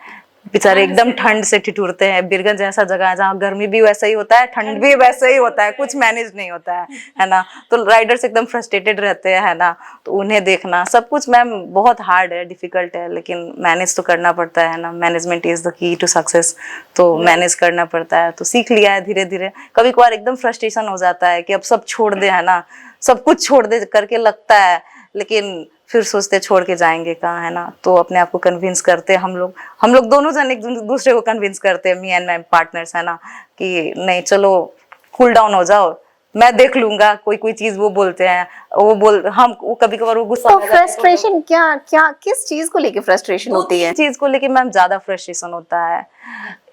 Speaker 3: बेचारे एकदम ठंड से ठिठुरते हैं। बिरगंज जैसा जगह है जहाँ गर्मी भी वैसा ही होता है, ठंड भी वैसा ही होता है, कुछ मैनेज नहीं होता है ना। तो राइडर्स एकदम फ्रस्ट्रेटेड रहते हैं, है ना। तो उन्हें देखना सब कुछ मैम बहुत हार्ड है, डिफिकल्ट है, लेकिन मैनेज तो करना पड़ता है ना। Management is the key to success, तो मैनेज करना पड़ता है। तो सीख लिया है धीरे धीरे। कभी कभार एकदम फ्रस्ट्रेशन हो जाता है कि अब सब छोड़ दे, है ना, सब कुछ छोड़ दे करके लगता है, लेकिन फिर सोचते छोड़ के जाएंगे कहाँ, है ना। तो अपने आप को कन्विंस करते हैं हम लोग दोनों जन एक दूसरे को कन्विंस करते हैं, मी एंड माय पार्टनर्स, है ना, कि नहीं चलो कूल डाउन हो जाओ, मैं देख लूंगा। कोई चीज वो बोलते हैं, वो कभी कभार वो गुस्सा
Speaker 2: तो फ्रस्ट्रेशन क्या किस चीज को लेके फ्रस्ट्रेशन होती है?
Speaker 3: चीज को लेके मैम ज्यादा फ्रस्ट्रेशन होता है।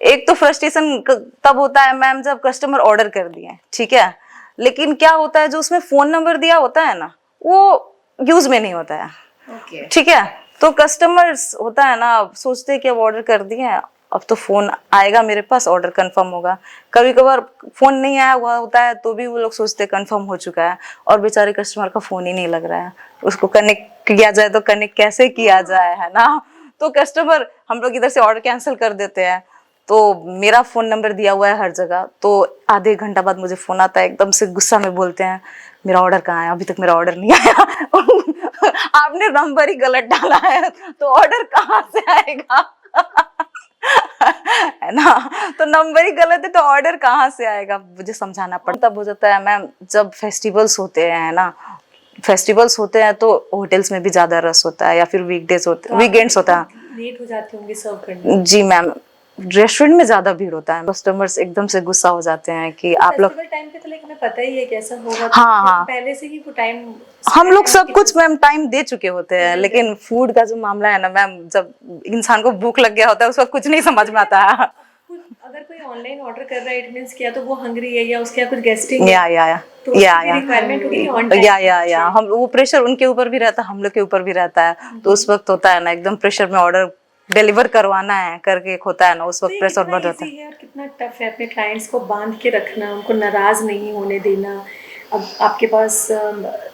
Speaker 3: एक तो फ्रस्ट्रेशन तब होता है मैम जब कस्टमर ऑर्डर कर दिए, ठीक है, लेकिन क्या होता है जो उसमें फोन नंबर दिया होता है ना, वो यूज में नहीं होता है।
Speaker 2: Okay.
Speaker 3: ठीक है, तो कस्टमर्स होता है ना, सोचते हैं कि अब ऑर्डर कर दिए हैं, अब तो फोन आएगा मेरे पास, ऑर्डर कंफर्म होगा। कभी कभार फोन नहीं आया हुआ होता है तो भी वो लोग सोचते कंफर्म हो चुका है, और बेचारे कस्टमर का फोन ही नहीं लग रहा है। उसको कनेक्ट किया जाए तो कनेक्ट कैसे किया जाए, है ना। तो कस्टमर हम लोग इधर से ऑर्डर कैंसिल कर देते हैं। तो मेरा फोन नंबर दिया हुआ है हर जगह, तो आधे घंटा बाद मुझे फोन आता है, एकदम से गुस्सा में बोलते हैं मेरा ऑर्डर कहाँ है, अभी तक मेरा ऑर्डर नहीं आया। आपने नंबर ही गलत डाला है, तो ऑर्डर कहाँ से आएगा। है ना, तो नंबर ही गलत है तो ऑर्डर कहाँ से आएगा, मुझे समझाना पड़ता। तब हो जाता है मैम जब फेस्टिवल्स होते हैं ना, फेस्टिवल्स होते हैं तो होटल्स में भी ज्यादा रश होता है, या फिर वीकेंड्स होता है,
Speaker 1: लेट हो जाते होंगे सर्व करने।
Speaker 3: जी मैम, रेस्टोरेंट में ज्यादा भीड़ होता है, कस्टमर्स एकदम से गुस्सा हो जाते हैं कि आप लोग।
Speaker 1: टाइम पे तो लेकिन हमें पता ही है कैसा होगा,
Speaker 3: हाँ,
Speaker 1: पहले से ही वो टाइम
Speaker 3: हम लोग सब कुछ मैम टाइम दे चुके होते हैं, लेकिन फूड का जो मामला है ना मैम, जब इंसान को भूख लग गया होता है उस वक्त कुछ नहीं समझ में आता है।
Speaker 1: अगर कोई ऑनलाइन ऑर्डर कर रहा है इट मींस क्या तो वो हंग्री है या उसके यहाँ कुछ गेस्टिंग
Speaker 3: तो
Speaker 1: रिक्वायरमेंट होगी ऑन टाइम।
Speaker 3: हम वो प्रेशर उनके ऊपर भी रहता है, हम लोग के ऊपर भी रहता है। तो उस वक्त होता है ना एकदम प्रेशर में ऑर्डर डिलीवर करवाना है करके होता है ना, उस वक्त प्रेशर बढ़ जाता है।
Speaker 1: और कितना टफ है अपने क्लाइंट्स को बांध के रखना, उनको नाराज नहीं होने देना। अब आपके पास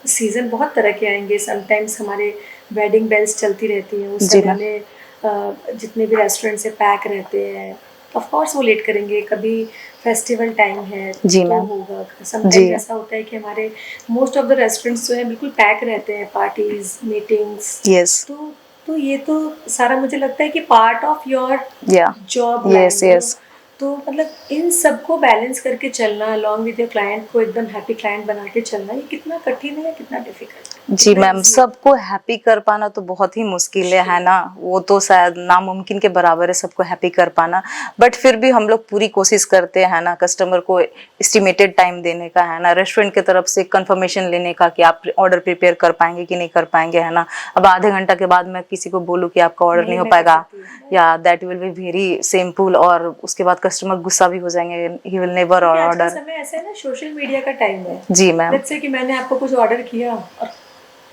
Speaker 1: सीजन बहुत तरह के आएंगे, समटाइम्स हमारे वेडिंग बेल्स चलती रहती हैं, उस समय में जितने भी रेस्टोरेंट से पैक रहते हैं, ऑफ कोर्स वो लेट करेंगे, कभी फेस्टिवल टाइम है
Speaker 3: जी
Speaker 1: तो
Speaker 3: मैम।
Speaker 1: होगा।
Speaker 3: जी।
Speaker 1: समटाइम्स ऐसा होता है कि हमारे मोस्ट ऑफ द रेस्टोरेंट्स जो है बिल्कुल पैक रहते हैं, पार्टीज, मीटिंग्स।
Speaker 3: यस।
Speaker 1: तो ये तो सारा मुझे लगता है कि पार्ट ऑफ योर
Speaker 3: या।
Speaker 1: Job
Speaker 3: yes yes.
Speaker 1: तो मतलब इन सबको बैलेंस करके चलना, अलॉन्ग विद योर क्लाइंट को एकदम हैप्पी क्लाइंट बना के चलना, ये कितना कठिन है, कितना डिफिकल्ट है।
Speaker 3: जी मैम, सबको हैप्पी कर पाना तो बहुत ही मुश्किल है ना, वो तो शायद नामुमकिन के बराबर है सबको हैप्पी कर पाना। बट फिर भी हम लोग पूरी कोशिश करते हैं ना, कस्टमर को एस्टिमेटेड टाइम देने का है ना, रेस्टोरेंट की तरफ से कंफर्मेशन लेने का कि आप ऑर्डर प्रिपेयर कर पाएंगे कि नहीं कर पाएंगे, है ना। अब आधे घंटा के बाद मैं किसी को बोलूँ कि आपका ऑर्डर नहीं हो पाएगा, या that will be very simple, और उसके बाद कस्टमर गुस्सा भी हो जाएंगे, ही विल नेवर ऑर्डर।
Speaker 1: समय ऐसा है ना, सोशल मीडिया का टाइम है।
Speaker 3: जी मैम।
Speaker 1: लेट्स से कि मैंने आपको कुछ ऑर्डर किया और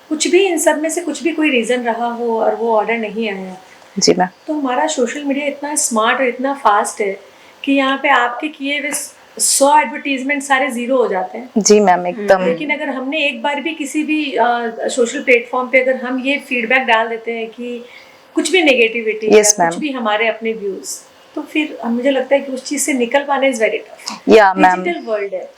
Speaker 1: कुछ भी इन सब में से कुछ भी कोई रीज़न रहा हो और वो ऑर्डर नहीं आया,
Speaker 3: जी मैम।
Speaker 1: तो हमारा सोशल मीडिया इतना स्मार्ट और इतना फास्ट है कि यहाँ पे आपके किए हुए 100 एडवर्टीजमेंट सारे जीरो हो जाते हैं।
Speaker 3: जी मैम एकदम।
Speaker 1: लेकिन अगर हमने एक बार भी किसी भी सोशल प्लेटफॉर्म पे अगर हम ये फीडबैक डाल देते हैं कि कुछ भी नेगेटिविटी
Speaker 3: Yes,
Speaker 1: या कुछ
Speaker 3: ma'am.
Speaker 1: भी हमारे अपने व्यूज, तो फिर मुझे लगता है कि उस चीज से निकल पाना इज वेरी टफ।
Speaker 3: या मैम,
Speaker 1: डिजिटल वर्ल्ड है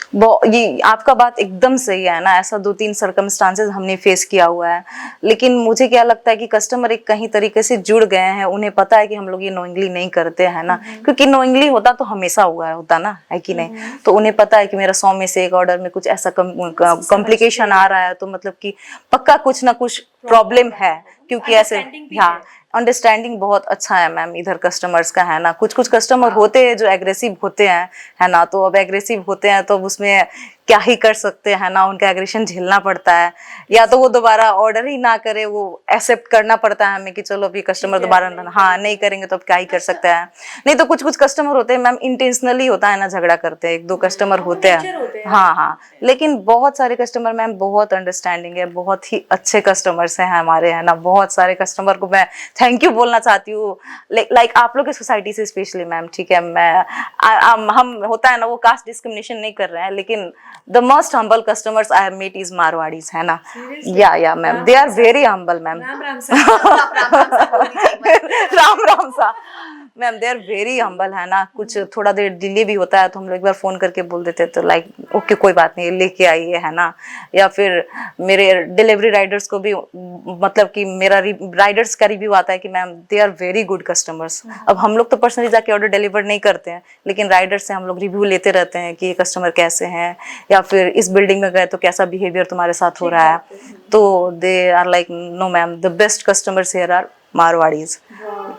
Speaker 3: ये आपका बात एकदम सही है ना, ऐसा 2-3 सर्कमस्टांसेस हमने फेस किया हुआ है। लेकिन मुझे क्या लगता है कि कस्टमर एक कहीं तरीके से जुड़ गए हैं, उन्हें पता है कि हम लोग ये नोइंगली नहीं करते हैं ना, क्योंकि नोइंगली होता तो हमेशा हुआ होता ना, है कि नहीं। तो उन्हें पता है कि मेरा 100 में से एक ऑर्डर में कुछ ऐसा कॉम्प्लिकेशन आ रहा है, तो मतलब कि पक्का कुछ ना कुछ प्रॉब्लम है, क्योंकि ऐसे
Speaker 1: Understanding भी
Speaker 3: हाँ
Speaker 1: है।
Speaker 3: अंडरस्टैंडिंग बहुत अच्छा है मैम इधर कस्टमर्स का, है ना। कुछ कुछ कस्टमर होते हैं जो एग्रेसिव होते हैं, है ना, तो अब एग्रेसिव होते हैं तो अब उसमें क्या ही कर सकते हैं ना, उनका एग्रेशन झेलना पड़ता है, या तो वो दोबारा ऑर्डर ही ना करे, वो एक्सेप्ट करना पड़ता है हमें कि चलो अभी कस्टमर दोबारा हाँ नहीं करेंगे तो अब क्या ही कर सकते हैं। नहीं तो कुछ कुछ कस्टमर होते हैं मैम, इंटेंशनली होता है ना झगड़ा करते हैं, 1-2 कस्टमर होते हैं। हाँ हाँ, लेकिन बहुत सारे कस्टमर मैम बहुत अंडरस्टैंडिंग है, बहुत ही अच्छे कस्टमर्स हैं हमारे, है ना। बहुत सारे कस्टमर को मैं थैंक यू बोलना चाहती हूँ, लाइक आप लोग की सोसाइटी से स्पेशली मैम, ठीक है। हम होता है ना वो कास्ट डिस्क्रिमिनेशन नहीं कर रहे हैं, लेकिन the most humble customers I have met is Marwaris, है ना। Yeah ma'am, they are very humble ma'am.
Speaker 1: Ram Ram
Speaker 3: Ram Ram सा ma'am, they are very humble, है ना। कुछ थोड़ा देर डिले भी होता है तो हम लोग एक बार फोन करके बोल देते तो लाइक ओके कोई बात नहीं लेके आइए, है ना। या फिर मेरे डिलीवरी राइडर्स को भी, मतलब कि मेरा राइडर्स का रिव्यू आता है कि ma'am they are very good customers. अब हम लोग तो पर्सनली जाके ऑर्डर डिलीवर नहीं करते हैं, लेकिन राइडर्स से हम लोग रिव्यू लेते रहते हैं कि ये कस्टमर कैसे हैं, या फिर इस बिल्डिंग में गए तो कैसा बिहेवियर तुम्हारे साथ हो रहा है। तो they are like no ma'am, the best customers here are Marwaris.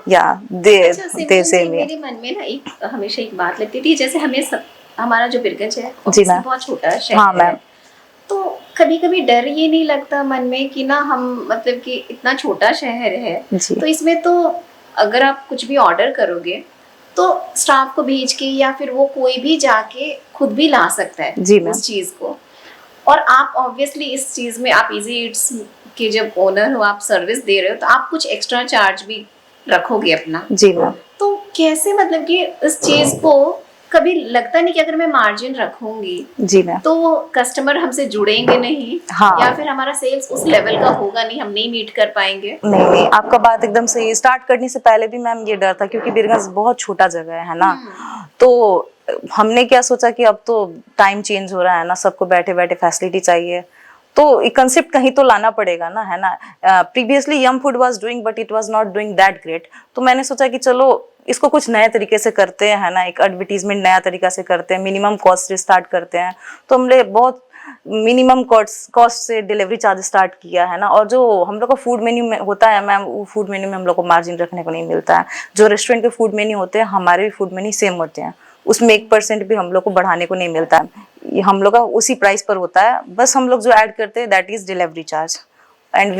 Speaker 3: या दे से
Speaker 2: मेरे मन में ना एक हमेशा एक बात लगती थी, जैसे हमें हमारा जो बिरगंज है
Speaker 3: जी मैम,
Speaker 2: बहुत छोटा शहर
Speaker 3: हाँ मैम,
Speaker 2: तो कभी कभी डर ये नहीं लगता मन में कि ना हम मतलब कि इतना छोटा शहर है तो इसमें तो अगर आप कुछ भी ऑर्डर करोगे तो स्टाफ को भेज के या फिर वो कोई भी जाके खुद भी ला सकता है
Speaker 3: जी मैम,
Speaker 2: उस चीज को, और आप ऑब्वियसली इस चीज में आप इजी ईट्स के जब ओनर हो, आप सर्विस दे रहे हो तो आप कुछ एक्स्ट्रा चार्ज भी रखोगे अपना।
Speaker 3: जी मैम।
Speaker 2: तो कैसे मतलब कि इस चीज को कभी लगता नहीं कि अगर मैं मार्जिन रखूंगी
Speaker 3: जी मैम
Speaker 2: तो कस्टमर हमसे जुड़ेंगे नहीं,
Speaker 3: हाँ,
Speaker 2: या फिर हमारा सेल्स उस लेवल का होगा नहीं, हम नहीं मीट कर पाएंगे।
Speaker 3: नहीं, आपका बात एकदम सही है। स्टार्ट करने से पहले भी मैम ये डर था, क्योंकि बिरगंज बहुत छोटा जगह है ना। तो हमने क्या सोचा कि अब तो टाइम चेंज हो रहा है ना, सबको बैठे बैठे फैसिलिटी चाहिए, तो एक कंसेप्ट कहीं तो लाना पड़ेगा ना, है ना। Previously yum food was doing but it was not doing that great, तो मैंने सोचा कि चलो इसको कुछ नए तरीके से करते हैं, है ना, एक एडवर्टीजमेंट नया तरीका से करते हैं, मिनिमम कॉस्ट से स्टार्ट करते हैं। तो हमने बहुत मिनिमम कॉस्ट से डिलीवरी चार्ज स्टार्ट किया, है ना। और जो हम लोग का फूड मेन्यू में होता है मैम, वो फूड मेन्यू में हम लोग को मार्जिन रखने को नहीं मिलता है। जो रेस्टोरेंट के फूड मेन्यू होते हैं, हमारे भी फूड मेन्यू सेम होते हैं, उसमें 1% भी हम लोग को बढ़ाने को नहीं मिलता है, ये हम लोग का उसी प्राइस पर होता है। बस हम लोग जो ऐड करते हैं that is delivery charge, and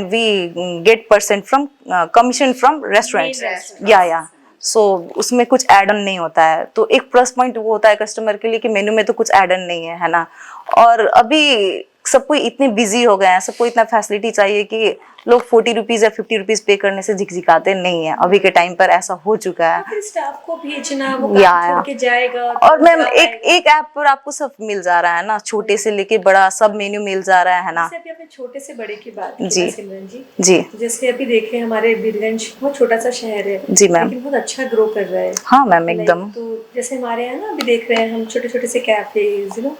Speaker 3: we get % from commission from restaurants, या सो उसमें कुछ एड ऑन नहीं होता है। तो एक प्लस पॉइंट वो होता है कस्टमर के लिए कि मेन्यू में तो कुछ एड ऑन नहीं है, है ना। और अभी सब कोई इतने बिजी हो गए हैं, सबको इतना फैसिलिटी चाहिए कि लोग 40 रुपीज या 50 रुपीज पे करने से झिकझिकाते नहीं है। अभी के टाइम पर ऐसा हो चुका है।
Speaker 1: फिर स्टाफ को भेजना, वो
Speaker 3: या
Speaker 1: काम छोड़ के जाएगा
Speaker 3: और मैम
Speaker 1: जा
Speaker 3: एक
Speaker 1: पाएगा।
Speaker 3: एक ऐप पर आपको सब मिल जा रहा है ना, छोटे से लेके बड़ा सब मेन्यू मिल जा रहा है ना।
Speaker 1: जैसे अभी आपने छोटे से बड़े की बात की
Speaker 3: जी।
Speaker 1: ना सिमरन जी,
Speaker 3: जी
Speaker 1: तो जैसे अभी देखे हमारे बीरगंज बहुत छोटा सा शहर है,
Speaker 3: जी मैम।
Speaker 1: लेकिन बहुत अच्छा ग्रो कर रहा है।
Speaker 3: हाँ मैम
Speaker 1: Like,
Speaker 3: एकदम।
Speaker 1: तो जैसे हमारे यहाँ ना अभी देख रहे हैं हम छोटे छोटे से कैफेज, यू नो,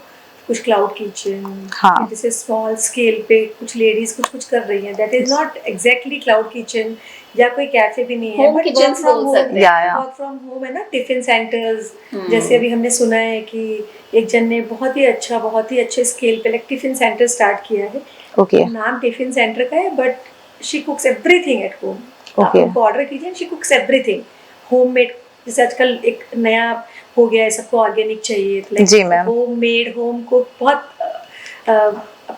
Speaker 1: कुछ क्लाउड किचन,
Speaker 3: हाँ।
Speaker 1: जैसे स्मॉल स्केल पे कुछ लेडीज कुछ कुछ कर रही हैं। That is not exactly cloud kitchen या कोई कैफे भी नहीं है,
Speaker 2: Home kitchens बोल सकते हैं।
Speaker 3: या
Speaker 1: वर्क फ्रॉम होम है ना, टिफिन सेंटर्स। जैसे अभी हमने सुना है कि एक जन ने बहुत ही अच्छे स्केल पे लाइक टिफिन सेंटर स्टार्ट किया है।
Speaker 3: ओके
Speaker 1: नाम टिफिन सेंटर का है, but she कुक्स everything at home. आप
Speaker 3: Okay.
Speaker 1: उनको ऑर्डर कीजिए, शी कुक्स एवरीथिंग होममेड। जैसे आजकल एक नया हो गया है, सबको ऑर्गेनिक चाहिए, तो
Speaker 3: जी, मैम।
Speaker 1: होममेड होम को बहुत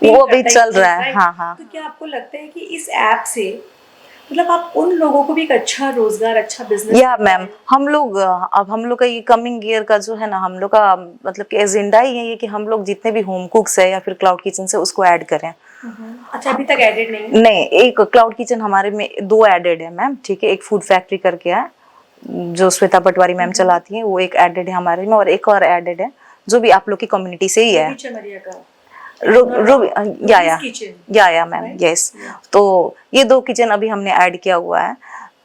Speaker 3: वो अभी चल रहा है। हाँ हाँ।
Speaker 1: तो क्या आपको लगता है कि इस ऐप से मतलब आप उन लोगों को भी एक अच्छा रोजगार, अच्छा बिजनेस?
Speaker 3: या मैम हम लोग अब हम लोग का ये कमिंग ईयर का जो है ना, हम लोग का मतलब कि एजेंडा ही है ये कि हम लोग जितने भी होम कुक्स है या फिर क्लाउड किचन से उसको ऐड करें।
Speaker 1: अच्छा, अभी तक एडेड नहीं है?
Speaker 3: नहीं, एक क्लाउड किचन हमारे में 2 एडेड है मैम, ठीक है। एक फूड फैक्ट्री करके है जो श्वेता पटवारी मैम चलाती हैं, वो एक एडेड है हमारे में, और एक और एडेड है जो भी आप लोग की कम्युनिटी से ही है।
Speaker 1: रवि चमरिया का
Speaker 3: या मैम, यस। तो ये 2 किचन अभी हमने ऐड किया हुआ है।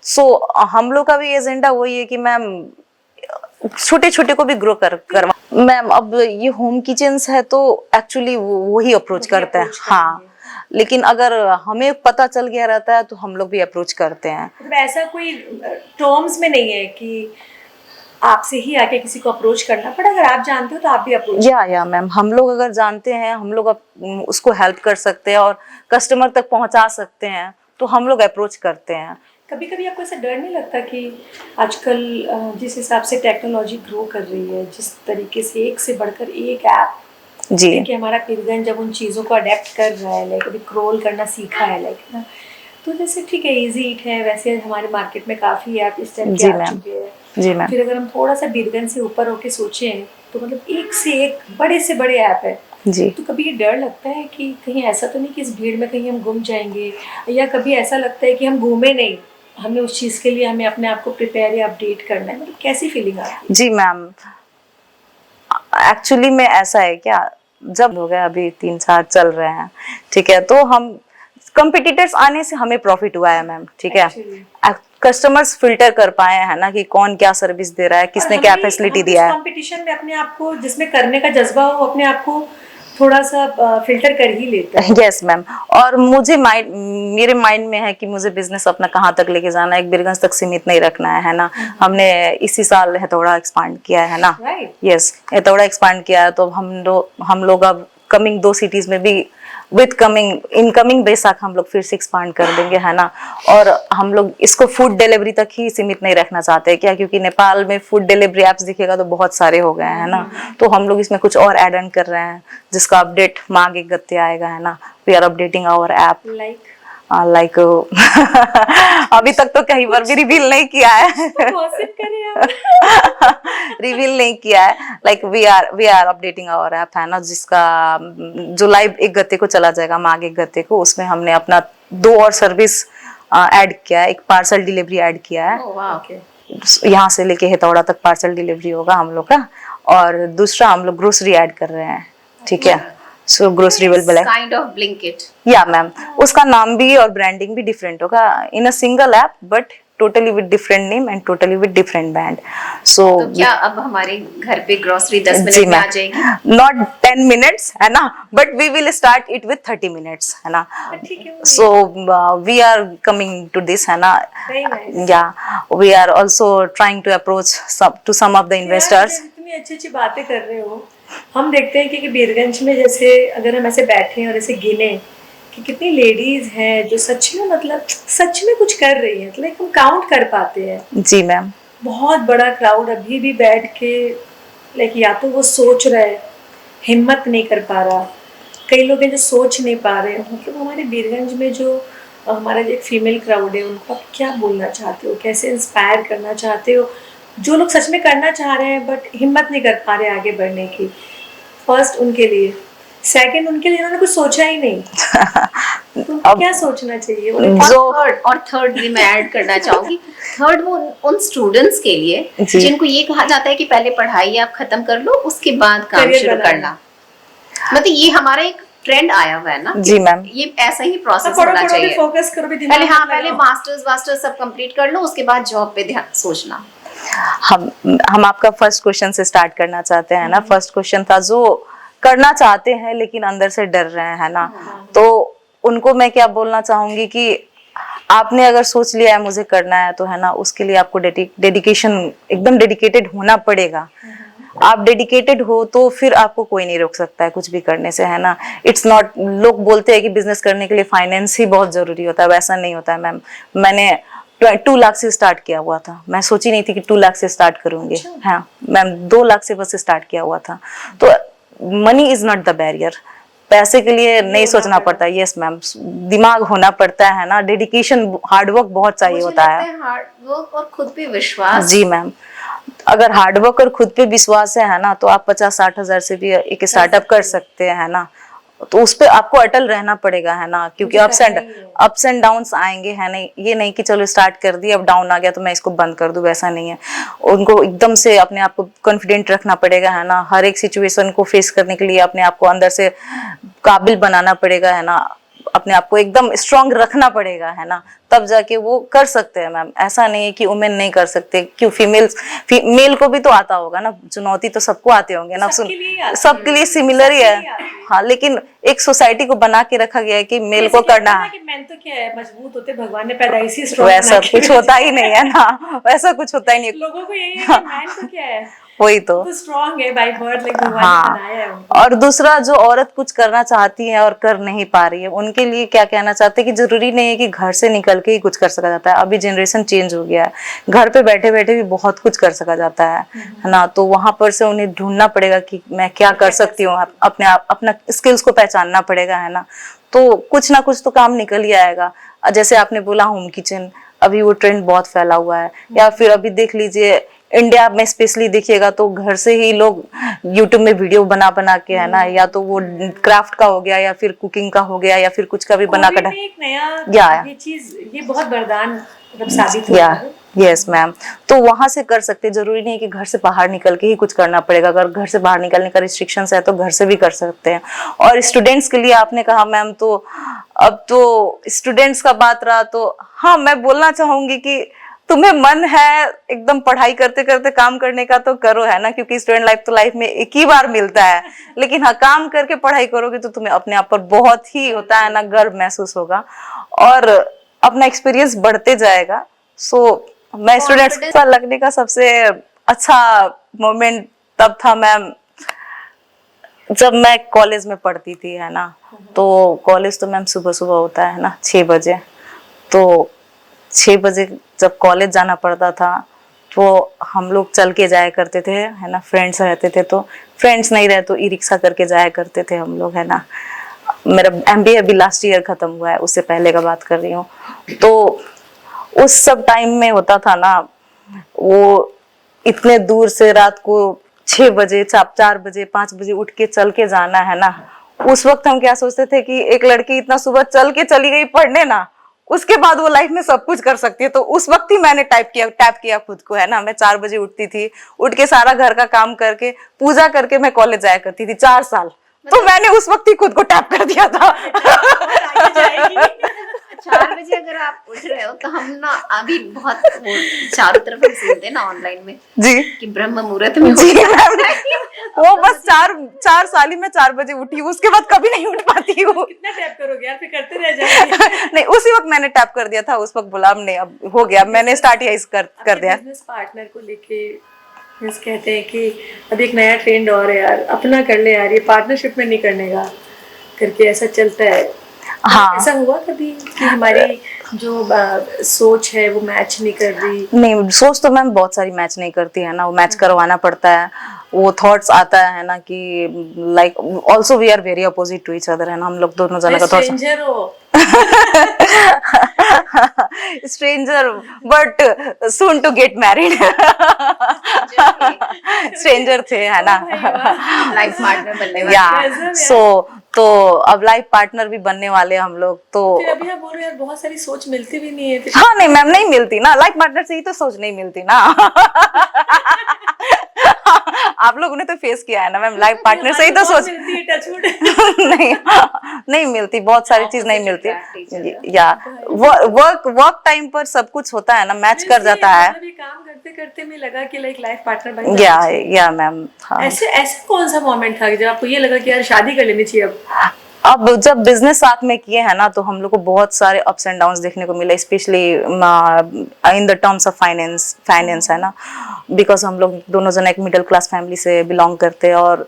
Speaker 3: सो हम लोग का भी एजेंडा वही है कि मैम छोटे छोटे को भी ग्रो करवा। मैम अब ये होम किचन्स है तो एक्चुअली वही अप्रोच करते हैं। हाँ, लेकिन अगर हमें पता चल गया रहता है तो हम लोग भी अप्रोच करते हैं।
Speaker 1: मतलब ऐसा कोई टर्म्स में नहीं है कि आपसे ही आके किसी को अप्रोच करना पड़ा, अगर आप जानते हो तो आप भी अप्रोच?
Speaker 3: या मैम, हम लोग अगर जानते हैं, हम लोग उसको हेल्प कर सकते हैं और कस्टमर तक पहुंचा सकते हैं तो हम लोग अप्रोच करते हैं।
Speaker 1: कभी कभी आपको ऐसा डर नहीं लगता कि आजकल जिस हिसाब से टेक्नोलॉजी ग्रो कर रही है, जिस तरीके से एक से बढ़कर एक ऐप
Speaker 3: जी
Speaker 1: कि हमारा पीरगंज जब उन चीज़ों को अडेप्ट कर रहा है, लाइक अभी क्रोल करना सीखा है, लाइक ना, तो जैसे ठीक है इजी ईट है, वैसे हमारे मार्केट में काफ़ी ऐप इस टाइप के
Speaker 3: जी
Speaker 1: आ
Speaker 3: मैम।
Speaker 1: चुके हैं।
Speaker 3: जी मैम।
Speaker 1: फिर अगर हम थोड़ा सा बीरगंज से ऊपर होके सोचें तो मतलब एक से एक बड़े से बड़े ऐप है।
Speaker 3: जी
Speaker 1: तो कभी ये डर लगता है कि कहीं ऐसा तो नहीं कि इस भीड़ में कहीं हम गुम जाएंगे, या कभी ऐसा लगता है कि हम घूमे नहीं, हमें उस चीज़ के लिए हमें अपने आप को प्रिपेयर या अपडेट करना है? मतलब कैसी फीलिंग आती है?
Speaker 3: जी मैम, एक्चुअली में ऐसा है क्या, जब हो गया अभी 3-4 चल रहे हैं, ठीक है, तो हम कंपटीटर्स आने से हमें प्रॉफिट हुआ है मैम, ठीक है। कस्टमर्स फिल्टर कर पाए हैं ना कि कौन क्या सर्विस दे रहा है, किसने क्या फैसिलिटी दिया है।
Speaker 1: कंपटीशन में अपने आप को, जिसमें करने का जज्बा हो, अपने आप को थोड़ा सा फिल्टर कर ही लेता है।
Speaker 3: यस मैम, और मुझे मेरे माइंड में है कि मुझे बिजनेस अपना कहाँ तक लेके जाना है, एक बीरगंज तक सीमित नहीं रखना है ना। हमने इसी साल हथौड़ा एक्सपांड किया है ना। यस, हथौड़ा एक्सपांड किया है, तो हम लोग अब कमिंग 2 सिटीज में भी विद इनकमिंग बैसाख हम लोग फिर से एक्सपांड कर देंगे, है ना। और हम लोग इसको फूड डिलीवरी तक ही सीमित नहीं रखना चाहते, क्या, क्योंकि नेपाल में फूड डिलीवरी ऐप्स दिखेगा तो बहुत सारे हो गए हैं, है ना। तो हम लोग इसमें कुछ और ऐड ऑन कर रहे हैं जिसका अपडेट मांग एक गत्ते आएगा, है ना। We are updating our app like अभी तक तो कहीं पर भी रिवील नहीं किया है। रिवील नहीं किया है, like we are updating our app, है ना, जिसका जो लाइव 1 गते को चला जाएगा, मांग 1 गते को। उसमें हमने अपना 2 और सर्विस ऐड किया है। एक पार्सल डिलीवरी ऐड किया है, यहाँ से लेके हथौड़ा तक पार्सल डिलीवरी होगा हम लोग का, और दूसरा हम लोग ग्रोसरी ऐड कर रहे हैं, ठीक है। So grocery will be
Speaker 2: kind of Blinkit.
Speaker 3: Yeah ma'am, उसका नाम भी और ब्रांडिंग भी डिफरेंट होगा in a single app, but totally with different name and totally with different brand. So
Speaker 2: तो क्या अब हमारे घर पे ग्रोसरी 10
Speaker 3: जी
Speaker 2: मिनट में आ
Speaker 3: मैम,
Speaker 2: जाएगी?
Speaker 3: नॉट 10 मिनट्स, है ना, but we will start it with 30 minutes, है ना। So we are coming to this, है ना। या we are also trying to approach to some of the investors.
Speaker 1: इतनी अच्छी अच्छी बातें कर रहे हो। हम देखते हैं कि बीरगंज में जैसे अगर हम ऐसे बैठे और ऐसे गिने कि कितनी लेडीज हैं जो सच में मतलब सच में कुछ कर रही हैं, लाइक हम काउंट कर पाते हैं।
Speaker 3: जी मैम।
Speaker 1: बहुत बड़ा क्राउड अभी भी बैठ के लाइक या तो वो सोच रहा है, हिम्मत नहीं कर पा रहा, कई लोग हैं जो सोच नहीं पा रहे। मतलब हमारे बीरगंज में जो हमारा जो एक फीमेल क्राउड है, उनको आप क्या बोलना चाहते हो, कैसे इंस्पायर करना चाहते हो? जो लोग सच में करना चाह रहे हैं बट हिम्मत नहीं कर पा रहे आगे बढ़ने की, फर्स्ट उनके लिए सेकंड उनके लिए इन्होंने कुछ सोचा ही नहीं। तो
Speaker 3: अब
Speaker 1: क्या सोचना चाहिए
Speaker 3: जो
Speaker 2: थर्ड ये मैं ऐड करना चाहूंगी, थर्ड वो उन स्टूडेंट्स के लिए
Speaker 3: जी।
Speaker 2: जिनको ये कहा जाता है कि पहले पढ़ाई आप खत्म कर लो उसके बाद काम
Speaker 1: Career
Speaker 2: शुरू
Speaker 1: बनाना।
Speaker 2: करना, मतलब ये हमारा एक ट्रेंड आया हुआ है ना।
Speaker 3: जी मैम,
Speaker 2: ये ऐसा ही प्रोसेस
Speaker 1: पढ़ो
Speaker 2: होना
Speaker 1: पढ़ो
Speaker 2: चाहिए।
Speaker 1: पे फोकस करो भी, दिमाग
Speaker 2: पहले
Speaker 1: मत
Speaker 2: पहले
Speaker 1: लगाओ।
Speaker 2: मास्टर्स सब कंप्लीट कर लो, उसके बाद जॉब पे ध्यान सोचना।
Speaker 3: हम आपका फर्स्ट क्वेश्चन से स्टार्ट करना चाहते हैं ना। फर्स्ट क्वेश्चन था जो करना चाहते हैं लेकिन अंदर से डर रहे हैं ना, तो उनको मैं क्या बोलना चाहूंगी कि आपने अगर सोच लिया है मुझे करना है तो है ना, उसके लिए आपको डेडिकेशन, एकदम डेडिकेटेड होना पड़ेगा। आप डेडिकेटेड हो तो फिर आपको कोई नहीं रोक सकता है कुछ भी करने से, है ना। इट्स नॉट, लोग बोलते हैं कि बिजनेस करने के लिए फाइनेंस ही बहुत जरूरी होता है, वैसा नहीं होता है मैम। मैंने 2 लाख से स्टार्ट किया हुआ था, मैं सोची नहीं थी कि 2 लाख से स्टार्ट करूंगी। हाँ मैम, 2 लाख से बस स्टार्ट किया हुआ था। तो money is not the barrier, पैसे के लिए नहीं सोचना पड़ता। यस मैम, दिमाग होना पड़ता है ना, डेडिकेशन, हार्डवर्क बहुत चाहिए होता है।
Speaker 2: हार्ड वर्क और खुद पे विश्वास।
Speaker 3: जी मैम, अगर हार्डवर्क और खुद पे विश्वास है ना, तो आप 50-60 हजार से भी एक स्टार्टअप कर सकते हैं ना। तो उस पे आपको अटल रहना पड़ेगा, है ना, क्योंकि अप्स एंड डाउन्स आएंगे, है नहीं। ये नहीं कि चलो स्टार्ट कर दिया, अब डाउन आ गया तो मैं इसको बंद कर दूं, वैसा नहीं है। उनको एकदम से अपने आप को कॉन्फिडेंट रखना पड़ेगा, है ना। हर एक सिचुएशन को फेस करने के लिए अपने आप को अंदर से काबिल बनाना पड़ेगा, है ना। अपने आप को एकदम स्ट्रांग रखना पड़ेगा, है ना, तब जाके वो कर सकते हैं मैम। ऐसा नहीं है कि वुमेन नहीं कर सकते, क्यों मेल को भी तो आता होगा ना, चुनौती तो सबको आते होंगे ना। सबके लिए सिमिलर ही है। हाँ, लेकिन एक सोसाइटी को बना के रखा गया है कि मेल को करना है।
Speaker 1: मैन तो क्या है, मजबूत होते, भगवान ने पैदाइशी स्ट्रांग
Speaker 3: वैसा कुछ होता ही नहीं है ना, वैसा कुछ होता ही नहीं।
Speaker 1: लोगों को यही है कि मैन तो क्या है,
Speaker 3: वही तो
Speaker 1: स्ट्रांग है बाय बर्थ, लाइक भगवान ने बनाया है उनको।
Speaker 3: और दूसरा, जो औरत कुछ करना चाहती है और कर नहीं पा रही है, उनके लिए क्या कहना चाहते हैं कि जरूरी नहीं है कि घर से निकल के ही कुछ कर सका जाता है। अभी जनरेशन चेंज हो गया है, घर पे बैठे बैठे भी बहुत कुछ कर सका जाता है ना। तो वहां पर से उन्हें ढूंढना पड़ेगा कि मैं क्या कर सकती हूँ, अपना स्किल्स को पहचानना पड़ेगा, है ना। तो कुछ ना कुछ तो काम निकल ही आएगा। जैसे आपने बोला होम किचन, अभी वो ट्रेंड बहुत फैला हुआ है। या फिर अभी देख लीजिए, इंडिया में स्पेशली देखिएगा तो घर से ही लोग यूट्यूब में वीडियो बना बना के, है ना, या तो वो क्राफ्ट का हो गया, या फिर कुकिंग का हो गया, या फिर कुछ का भी बना कर
Speaker 1: एक नया ये चीज, ये बहुत वरदान मतलब साबित हुआ है।
Speaker 3: यस मैम, तो वहां से कर सकते, जरूरी नहीं कि घर से बाहर निकल के ही कुछ करना पड़ेगा। अगर घर से बाहर निकलने का रिस्ट्रिक्शंस है तो घर से भी कर सकते हैं। और स्टूडेंट्स के लिए आपने कहा मैम, तो अब तो स्टूडेंट्स का बात रहा, तो हाँ, मैं बोलना चाहूंगी कि तुम्हें मन है एकदम पढ़ाई करते करते काम करने का तो करो, है ना, क्योंकि स्टूडेंट लाइफ तो लाइफ में एक ही बार मिलता है। लेकिन हाँ, काम करके पढ़ाई करोगे तो तुम्हें अपने आप पर बहुत ही होता है ना, गर्व महसूस होगा और अपना एक्सपीरियंस बढ़ते जाएगा। सो मैं स्टूडेंट्स के साथ लगने का सबसे अच्छा मोमेंट तब था मैम, जब मैं कॉलेज में पढ़ती थी, है ना। तो कॉलेज तो मैम सुबह सुबह होता है ना, 6 बजे। तो 6 बजे जब कॉलेज जाना पड़ता था तो हम लोग चल के जाया करते थे, है ना। फ्रेंड्स रहते थे तो, फ्रेंड्स नहीं रहे तो ई रिक्शा करके जाया करते थे हम लोग, है ना। मेरा MBA अभी लास्ट ईयर खत्म हुआ है, उससे पहले का बात कर रही हूँ। तो उस सब टाइम में होता था ना, वो इतने दूर से रात को 6 बजे, 4 बजे, 5 बजे उठ के चल के जाना, है ना। उस वक्त हम क्या सोचते थे कि एक लड़की इतना सुबह चल के चली गई पढ़ने ना, उसके बाद वो लाइफ में सब कुछ कर सकती है। तो उस वक्त ही मैंने टैप किया खुद को, है ना। मैं 4 बजे उठती थी, उठ के सारा घर का काम करके, पूजा करके मैं कॉलेज जाया करती थी 4 साल। तो मैंने उस वक्त ही खुद को टैप कर दिया था।
Speaker 2: 4 बजे अगर आप उठ रहे हो तो हम ना अभी बहुत चारों तरफ हम सुनते ना ऑनलाइन में
Speaker 3: जी
Speaker 2: कि ब्रह्म मुहूर्त में
Speaker 3: जी मैम, वो बस 4 साल ही मैं 4 बजे उठी, उसके बाद कभी नहीं उठ पाती हूँ।
Speaker 1: कितना टैप करोगे यार, फिर करते रह जाओगे।
Speaker 3: नहीं, उसी वक्त मैंने टैप कर दिया था, उस वक्त बोला अब नहीं, अब हो गया, मैंने स्टार्ट यही कर दिया।
Speaker 1: बिजनेस पार्टनर को लेके कहते हैं कि अब एक नया ट्रेंड और है यार, अपना कर ले यार, ये पार्टनरशिप में नहीं करने का करके ऐसा चलता है।
Speaker 3: हाँ,
Speaker 1: ऐसा हुआ कभी कि हमारी जो सोच है वो मैच नहीं कर रही?
Speaker 3: नहीं, सोच तो मैम बहुत सारी मैच नहीं करती है ना, वो मैच करवाना पड़ता है। वो थॉट्स आता है ना कि like also we are very opposite to each other, है ना। हम लोग दोनों जना का थॉट्स
Speaker 1: स्ट्रेंजर हो
Speaker 3: stranger but soon to get married. Stranger थे, है ना।
Speaker 2: लाइफ पार्टनर बनने वाले।
Speaker 3: या
Speaker 1: गजब यार।
Speaker 3: सो तो अब लाइफ पार्टनर भी बनने वाले हैं हम लोग तो।
Speaker 1: फिर अभी आप बोल रहे हो यार बहुत सारी सोच मिलती भी नहीं है फिर।
Speaker 3: हाँ नहीं मैम, नहीं मिलती ना, लाइफ पार्टनर से ही तो सोच नहीं मिलती ना। आप लोगों ने तो फेस किया है ना मैम, लाइफ पार्टनर से ही तो सोच
Speaker 1: मिलती है, टचवुड।
Speaker 3: नहीं नहीं मिलती, बहुत सारी चीज नहीं मिलती।
Speaker 2: Opposite attract each
Speaker 3: या वर्क टाइम पर सब कुछ होता है ना, मैच कर जाता है।
Speaker 1: मतलब ये काम करते करते में लगा कि लाइफ पार्टनर बन जाना चाहिए।
Speaker 3: या मैम। हाँ
Speaker 1: ऐसे ऐसे कौन सा मोमेंट था जब आपको ये लगा कि यार शादी कर लेनी चाहिए अब?
Speaker 3: अब जब बिजनेस साथ में किए हैं ना तो हम लोग को बहुत सारे अप्स एंड डाउन्स देखने को मिले, specially in the terms of finance है ना, बिकॉज हम लोग दोनों जन एक मिडिल क्लास फैमिली से बिलोंग करते हैं। और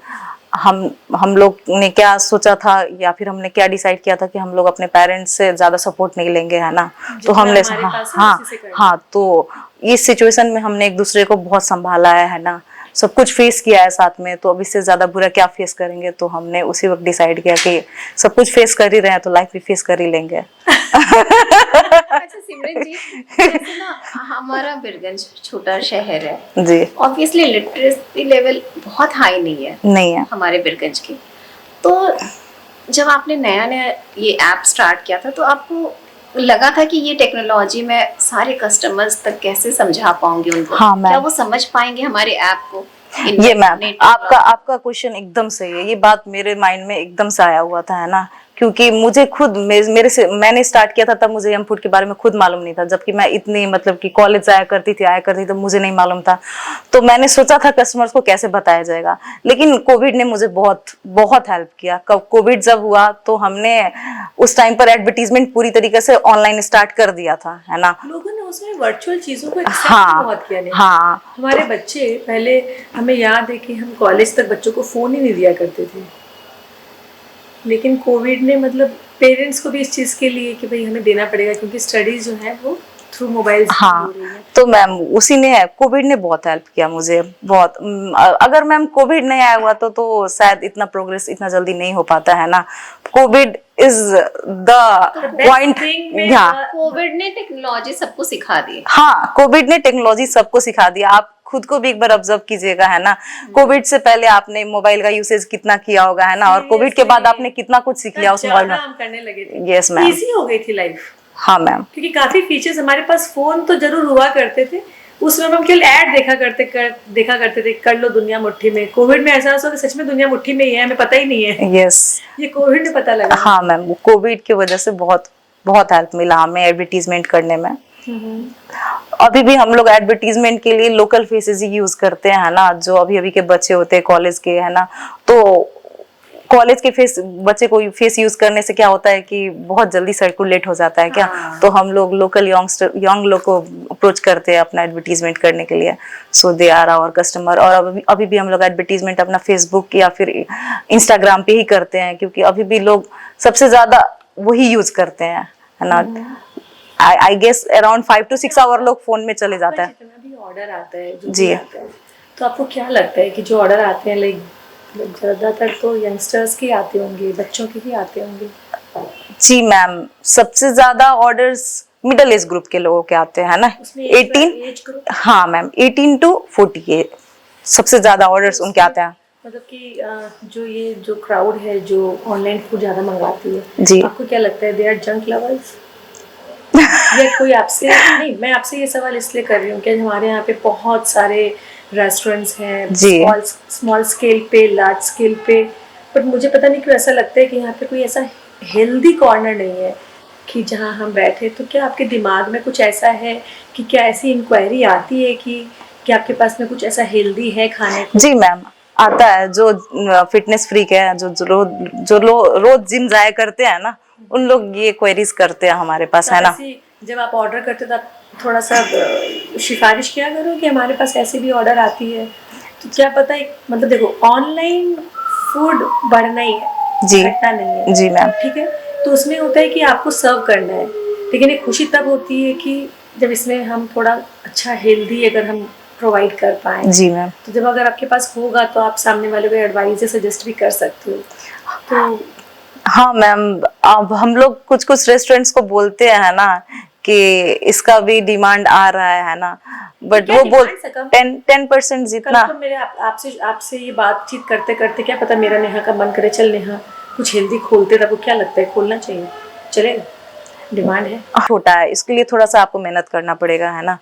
Speaker 3: हम लोग ने क्या सोचा था या फिर हमने क्या डिसाइड किया था कि हम लोग अपने पेरेंट्स से ज्यादा सपोर्ट नहीं लेंगे, है ना। तो हमने
Speaker 1: हमारे पास है,
Speaker 3: हाँ
Speaker 1: उसी से करेंगे।
Speaker 3: हाँ, तो इस सिचुएशन में हमने एक दूसरे को बहुत संभाला है ना, सब कुछ फेस किया है साथ में। तो अब इससे ज्यादा बुरा क्या फेस करेंगे, तो हमने उसी वक्त डिसाइड किया कि सब कुछ फेस कर ही रहे हैं तो लाइफ भी फेस कर ही लेंगे।
Speaker 2: अच्छा सिमरन जी, जैसे ना हमारा बिरगंज छोटा शहर है
Speaker 3: जी।
Speaker 2: ऑब्वियसली लिटरेसी लेवल बहुत हाई नहीं है
Speaker 3: नहीं है।
Speaker 2: हमारे बिरगंज की। तो जब आपने नया नया ये ऐप स्टार्ट किया था तो आपको लगा था कि ये टेक्नोलॉजी में सारे कस्टमर्स तक कैसे समझा पाऊंगी उनको?
Speaker 3: हाँ, मैम।
Speaker 2: क्या वो समझ पाएंगे हमारे ऐप को?
Speaker 3: ये मैम आपका क्वेश्चन एकदम सही है, ये बात मेरे माइंड में एकदम से आया हुआ था, है ना। क्योंकि मुझे खुद मैंने स्टार्ट किया था तब मुझे यम फूड के बारे में खुद मालूम नहीं था, जबकि मैं इतनी मतलब कि कॉलेज आया करती थी तो मुझे नहीं मालूम था। तो मैंने सोचा था कस्टमर्स को कैसे बताया जाएगा, लेकिन कोविड ने मुझे बहुत बहुत हेल्प किया। कोविड जब हुआ तो हमने उस टाइम पर एडवर्टीजमेंट पूरी तरीके से ऑनलाइन स्टार्ट कर दिया था, है ना।
Speaker 1: लोगों ने उसमें वर्चुअल चीजों को एक्सेप्ट
Speaker 3: हाँ,
Speaker 1: बहुत किया नहीं।
Speaker 3: हाँ।
Speaker 1: हमारे बच्चे पहले, हमें याद है कि हम कॉलेज तक बच्चों को फोन ही नहीं दिया करते थे, लेकिन कोविड ने मतलब पेरेंट्स को भी इस चीज के लिए कि भाई हमें देना पड़ेगा क्योंकि स्टडीज जो है वो थ्रू मोबाइल से
Speaker 3: हाँ,
Speaker 1: हो रही है।
Speaker 3: तो मैम कोविड ने बहुत हेल्प किया मुझे, बहुत। अगर मैम कोविड नहीं आया हुआ तो शायद इतना प्रोग्रेस इतना जल्दी नहीं हो पाता, है ना। Covid is the point.
Speaker 2: Covid ने टेक्नोलॉजी सबको सिखा दी।
Speaker 3: हाँ, कोविड ने टेक्नोलॉजी सबको सिखा दिया। आप खुद को भी एक बार ऑब्जर्व कीजिएगा, है ना। कोविड से पहले आपने मोबाइल का यूसेज कितना किया होगा, है ना, और कोविड के बाद आपने कितना कुछ सीख लिया उस मोबाइल में।
Speaker 1: हम करने लगे थे।
Speaker 3: Yes ma'am.
Speaker 1: इजी हो गई थी लाइफ।
Speaker 3: हाँ मैम।
Speaker 1: क्योंकि काफी फीचर्स हमारे पास, फोन तो जरूर हुआ करते थे, उसमें हम केवल ऐड देखा करते थे, कर लो दुनिया मुट्ठी में। कोविड में ऐसा कि सच में दुनिया मुट्ठी में ही है, हमें पता ही नहीं है।
Speaker 3: यस,
Speaker 1: ये कोविड में पता लगा।
Speaker 3: हाँ मैम, कोविड की वजह से बहुत बहुत हेल्प मिला हमें एडवर्टीजमेंट करने में। अभी भी हम लोग एडवर्टीजमेंट के लिए लोकल फेसेस ही यूज करते हैं, है ना। जो अभी के बच्चे होते हैं कॉलेज के, है ना, तो कॉलेज के बच्चे को फेस यूज करने से क्या होता है कि बहुत जल्दी सर्कुलेट हो जाता है क्या। तो हम लोग लोकल यंग लोग को अप्रोच करते हैं अपना एडवर्टीजमेंट करने के लिए। सो दे आर आवर कस्टमर। और अभी भी हम लोग एडवर्टीजमेंट अपना फेसबुक या फिर इंस्टाग्राम पे ही करते हैं, क्योंकि अभी भी लोग सबसे ज्यादा वही यूज करते हैं, है ना। I guess around 5 to 6 hour लोग फोन में चले जाता है।
Speaker 1: जितना भी ऑर्डर आता है जो
Speaker 3: जी।
Speaker 1: भी आता है, तो आपको क्या लगता है कि जो ऑर्डर आते हैं लाइक ज्यादातर तो यंगस्टर्स के आते होंगे, बच्चों के ही आते होंगे?
Speaker 3: जी मैम, सबसे ज्यादा ऑर्डर्स मिडिल एज ग्रुप के लोगों के आते हैं ना।
Speaker 1: उसमें
Speaker 3: 18,
Speaker 1: एज ग्रुप,
Speaker 3: हाँ मैम, 18 to 48 सबसे ज्यादा ऑर्डर्स उनके आते हैं।
Speaker 1: मतलब कि जो क्राउड है जो ऑनलाइन फूड ज्यादा मंगवाती है,
Speaker 3: जी।
Speaker 1: आपको क्या लगता है दे आर जंक लवर्स? या कोई आपसे नहीं, मैं आपसे ये सवाल इसलिए कर रही हूँ कि हमारे यहाँ पे बहुत सारे रेस्टोरेंट्स हैं, स्मॉल स्केल पे, लार्ज स्केल पे, बट मुझे पता नहीं क्यों ऐसा लगता है कि यहाँ पे कोई ऐसा हेल्दी कॉर्नर नहीं है कि जहाँ हम बैठे। तो क्या आपके दिमाग में कुछ ऐसा है कि क्या ऐसी इंक्वायरी आती है कि आपके पास में कुछ ऐसा हेल्दी है खाने को?
Speaker 3: जी मैम, आता है। जो फिटनेस फ्रीक है, जो रोज जिम जाया करते हैं ना, उन लोग ये क्वेरीज करते हैं हमारे पास, है ना।
Speaker 1: जब आप ऑर्डर करते हो तो थोड़ा सा सिफारिश किया करो कि हमारे पास ऐसे भी ऑर्डर आती है। तो क्या पता है, मतलब देखो ऑनलाइन फूड बढ़ना ही है,
Speaker 3: जी,
Speaker 1: घटना नहीं है।
Speaker 3: जी मैम।
Speaker 1: ठीक है, तो उसमें होता है कि आपको सर्व करना है, लेकिन एक खुशी तब होती है कि जब इसमें हम थोड़ा अच्छा हेल्दी अगर हम प्रोवाइड कर पाए।
Speaker 3: जी मैम।
Speaker 1: तो जब अगर आपके पास होगा तो आप सामने वाले को एडवाइस या सजेस्ट भी कर सकते हो। तो
Speaker 3: हाँ मैम, अब हम लोग कुछ रेस्टोरेंट्स को बोलते हैं ना कि इसका भी डिमांड आ रहा है ना, बट
Speaker 1: क्या
Speaker 3: वो बोल
Speaker 1: demand है कम?
Speaker 3: 10%
Speaker 1: कल
Speaker 3: जितना।
Speaker 1: को मेरे आपसे आपसे ये बातचीत करते करते क्या पता मेरा नेहा का मन करे चल नेहा कुछ हेल्दी खोलते, तब क्या लगता है खोलना चाहिए, चलेगा? डिमांड है।
Speaker 3: छोटा है, इसके लिए थोड़ा सा आपको मेहनत करना पड़ेगा है ना,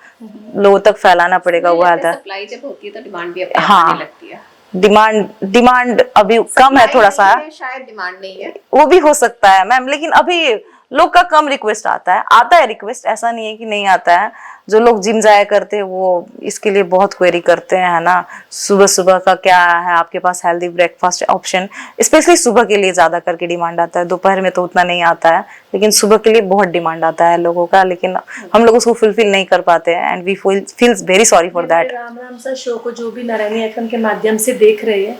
Speaker 3: लोगों तक फैलाना पड़ेगा वो आता है।
Speaker 2: सप्लाई जब होती है तो डिमांड भी अपने आप
Speaker 3: हाँ।
Speaker 2: आने लगती है।
Speaker 3: डिमांड अभी कम है
Speaker 2: Supply
Speaker 3: थोड़ा
Speaker 2: नहीं
Speaker 3: सा,
Speaker 2: है, शायद डिमांड नहीं है।
Speaker 3: वो भी हो सकता है मैम, लेकिन अभी लोग का कम रिक्वेस्ट आता है रिक्वेस्ट, ऐसा नहीं है कि नहीं आता है। जो लोग जिम जाया करते हैं वो इसके लिए बहुत क्वेरी करते हैं है ना, सुबह सुबह का क्या है आपके पास हेल्दी ब्रेकफास्ट ऑप्शन, स्पेशली सुबह के लिए ज्यादा करके डिमांड आता है, दोपहर में तो उतना नहीं आता है, लेकिन सुबह के लिए बहुत डिमांड आता है लोगों का, लेकिन हम लोग उसको फुलफिल नहीं कर पाते हैं and we feel very sorry for that.
Speaker 1: Ram Ram सा शो को जो भी नारायणी एफएम के माध्यम से देख रहे हैं,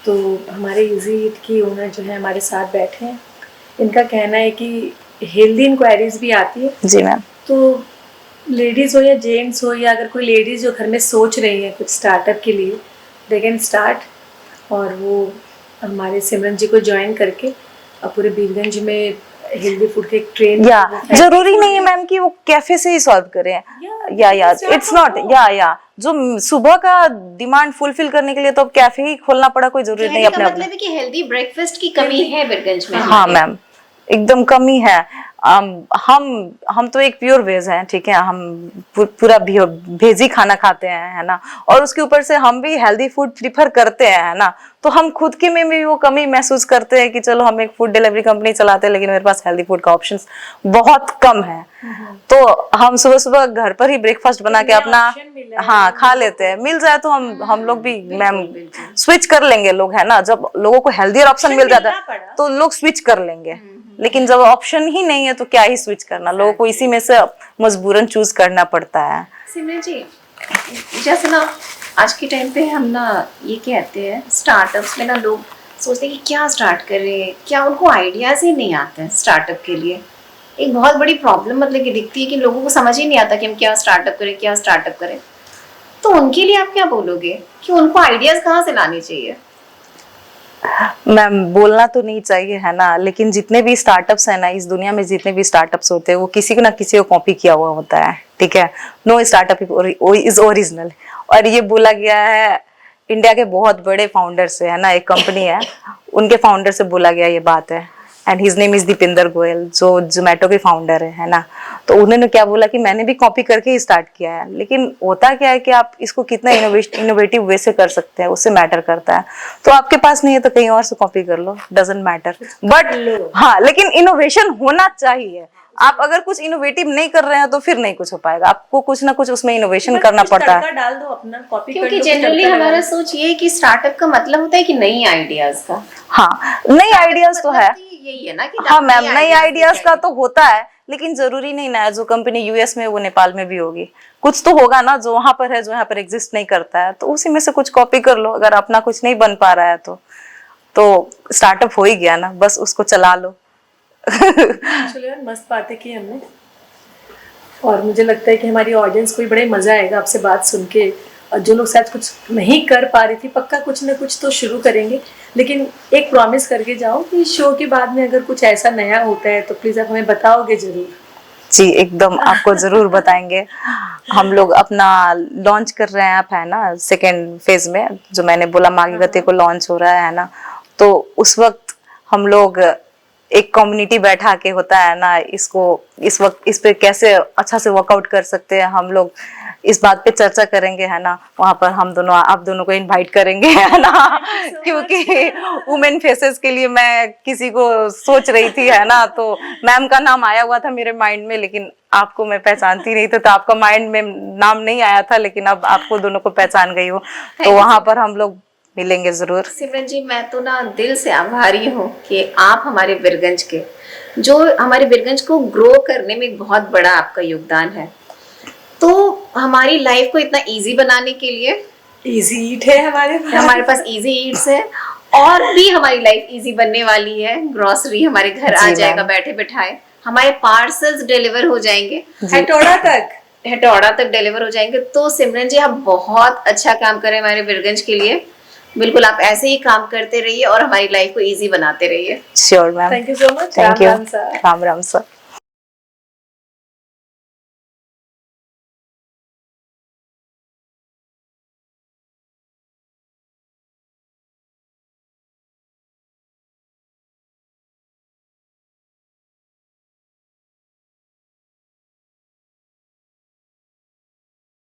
Speaker 1: तो हमारे इजी ईट की ओनर जो है हमारे साथ बैठे हैं, इनका कहना है कि हेल्दी इंक्वायरीज भी आती है।
Speaker 3: जी मैम।
Speaker 1: तो लेडीज़ हो या जेंट्स हो, या अगर कोई लेडीज़ जो घर में सोच रही है कुछ स्टार्टअप के लिए, दे कैन स्टार्ट, और वो हमारे सिमरन जी को ज्वाइन करके अब पूरे बीरगंज में हेल्दी फूड के ट्रेन
Speaker 3: या जरूरी नहीं है मैम कि वो कैफे से ही सॉल्व करें, या इट्स नॉट, या जो सुबह का डिमांड फुलफिल करने के लिए तो अब कैफे ही खोलना पड़ा, कोई जरूरी नहीं अपने
Speaker 2: मतलब है कि हेल्दी ब्रेकफास्ट की कमी है बीरगंज में।
Speaker 3: हाँ मैम, एकदम कमी है। हम तो एक प्योर वेज हैं, ठीक है, हम पूरा भेजी खाना खाते हैं है ना, और उसके ऊपर से हम भी हेल्दी फूड प्रीफर करते हैं है ना, तो हम खुद के में भी वो कमी महसूस करते हैं कि चलो हम एक फूड डिलीवरी कंपनी चलाते हैं लेकिन मेरे पास हेल्दी फूड का ऑप्शंस बहुत कम है, तो हम सुबह सुबह घर पर ही ब्रेकफास्ट बना के अपना हाँ खा लेते हैं, मिल जाए तो हम लोग भी मैम स्विच कर लेंगे लोग है ना, जब लोगों को हेल्दियर ऑप्शन मिल जाता है तो लोग स्विच कर लेंगे, लेकिन जब ऑप्शन ही नहीं है तो क्या ही स्विच करना, लोगों को इसी में से मजबूरन चूज करना पड़ता है।
Speaker 2: सिमरन जी, जैसे ना आज के टाइम पे हम ना ये कहते हैं स्टार्टअप्स में ना लोग सोचते हैं कि क्या स्टार्ट करें, क्या उनको आइडियाज ही नहीं आते हैं स्टार्टअप के लिए। एक बहुत बड़ी प्रॉब्लम मतलब कि दिखती है कि लोगों को समझ ही नहीं आता कि हम क्या स्टार्टअप करें, तो उनके लिए आप क्या बोलोगे कि उनको आइडियाज कहाँ से लाने चाहिए?
Speaker 3: मैम बोलना तो नहीं चाहिए है ना, लेकिन जितने भी स्टार्टअप्स है ना इस दुनिया में, जितने भी स्टार्टअप्स होते हैं वो किसी को ना किसी को कॉपी किया हुआ होता है, ठीक है, नो स्टार्टअप इज ओरिजिनल, और ये बोला गया है इंडिया के बहुत बड़े फाउंडर से है ना, एक कंपनी है उनके फाउंडर से बोला गया ये बात है, and his name is Deepinder Goyal जो जोमेटो के फाउंडर है ना, तो उन्होंने क्या बोला कि मैंने भी कॉपी करके ही स्टार्ट किया है, लेकिन होता क्या है कि आप इसको कितना इनोवेटिव वे से कर सकते हैं उससे मैटर करता है, तो आपके पास नहीं है तो कहीं और से कॉपी कर लो, डजंट मैटर, बट हाँ लेकिन इनोवेशन होना चाहिए, आप अगर कुछ इनोवेटिव नहीं कर रहे हैं तो फिर नहीं कुछ हो पाएगा, आपको कुछ ना कुछ उसमें इनोवेशन करना पड़ता है,
Speaker 1: डाल दो अपना, कॉपी कर लो।
Speaker 2: क्योंकि जनरली हमारा सोच ये है कि स्टार्टअप का मतलब होता है कि नई आइडियाज का।
Speaker 3: हाँ नई आइडियाज तो है,
Speaker 2: यही है ना कि
Speaker 3: हाँ मैम नई आइडियाज का तो होता है, लेकिन जरूरी नहीं ना जो कंपनी यूएस में वो नेपाल में भी होगी, कुछ तो होगा ना जो वहां पर है, जो यहाँ पर एग्जिस्ट नहीं करता है, तो उसी में से कुछ कॉपी कर लो, अगर अपना कुछ नहीं बन पा रहा है तो स्टार्टअप हो ही गया ना, बस उसको चला लो।
Speaker 1: चलो यार मस्त बातें की हमने, और मुझे लगता है कि हमारी ऑडियंस को भी बड़े मजा आएगा आपसे बात सुन के, और जो लोग शायद कुछ नहीं कर पा रही थी पक्का कुछ ना कुछ तो शुरू करेंगे, लेकिन एक प्रॉमिस करके जाओ कि शो के बाद में अगर कुछ ऐसा नया होता है तो प्लीज आप हमें बताओगे जरूर।
Speaker 3: जी एकदम आपको जरूर बताएंगे, हम लोग अपना लॉन्च कर रहे हैं, आप है ना सेकेंड फेज में, जो मैंने बोला मागी गते को लॉन्च हो रहा है ना, तो उस वक्त हम लोग एक कम्युनिटी बैठा के होता है ना, इस वक्त इस पे कैसे अच्छा से वर्कआउट कर सकते हैं, हम लोग इस बात पे चर्चा करेंगे है ना, वहां पर हम दोनों आप दोनों को इनवाइट करेंगे है ना, क्योंकि वुमेन फेसेस के लिए मैं किसी को सोच रही थी है ना, तो मैम का नाम आया हुआ था मेरे माइंड में, लेकिन आपको मैं पहचानती नहीं थी, तो आपका माइंड में नाम नहीं आया था, लेकिन अब आपको दोनों को पहचान गई हो, तो वहां पर हम लोग मिलेंगे जरूर।
Speaker 2: सिमरन जी मैं तो ना दिल से आभारी हूँ कि आप हमारे बीरगंज के, जो हमारे बीरगंज को ग्रो करने में बहुत बड़ा आपका योगदान है, तो हमारी लाइफ को इतना इजी बनाने के लिए
Speaker 1: इजी ईट है हमारे
Speaker 2: पास इजी ईट्स है, और भी हमारी लाइफ इजी बनने वाली है, ग्रोसरी हमारे घर आ जाएगा बैठे बिठाए, हमारे पार्सल्स डिलीवर हो जाएंगे हटौड़ा तक डिलीवर हो जाएंगे। तो सिमरन जी आप बहुत अच्छा काम करें हमारे बीरगंज के लिए, बिल्कुल आप ऐसे ही काम करते रहिए और हमारी लाइफ को इजी बनाते रहिए।
Speaker 3: Sure ma'am,
Speaker 1: thank you so much.
Speaker 3: Thank you, Ram Ram sir.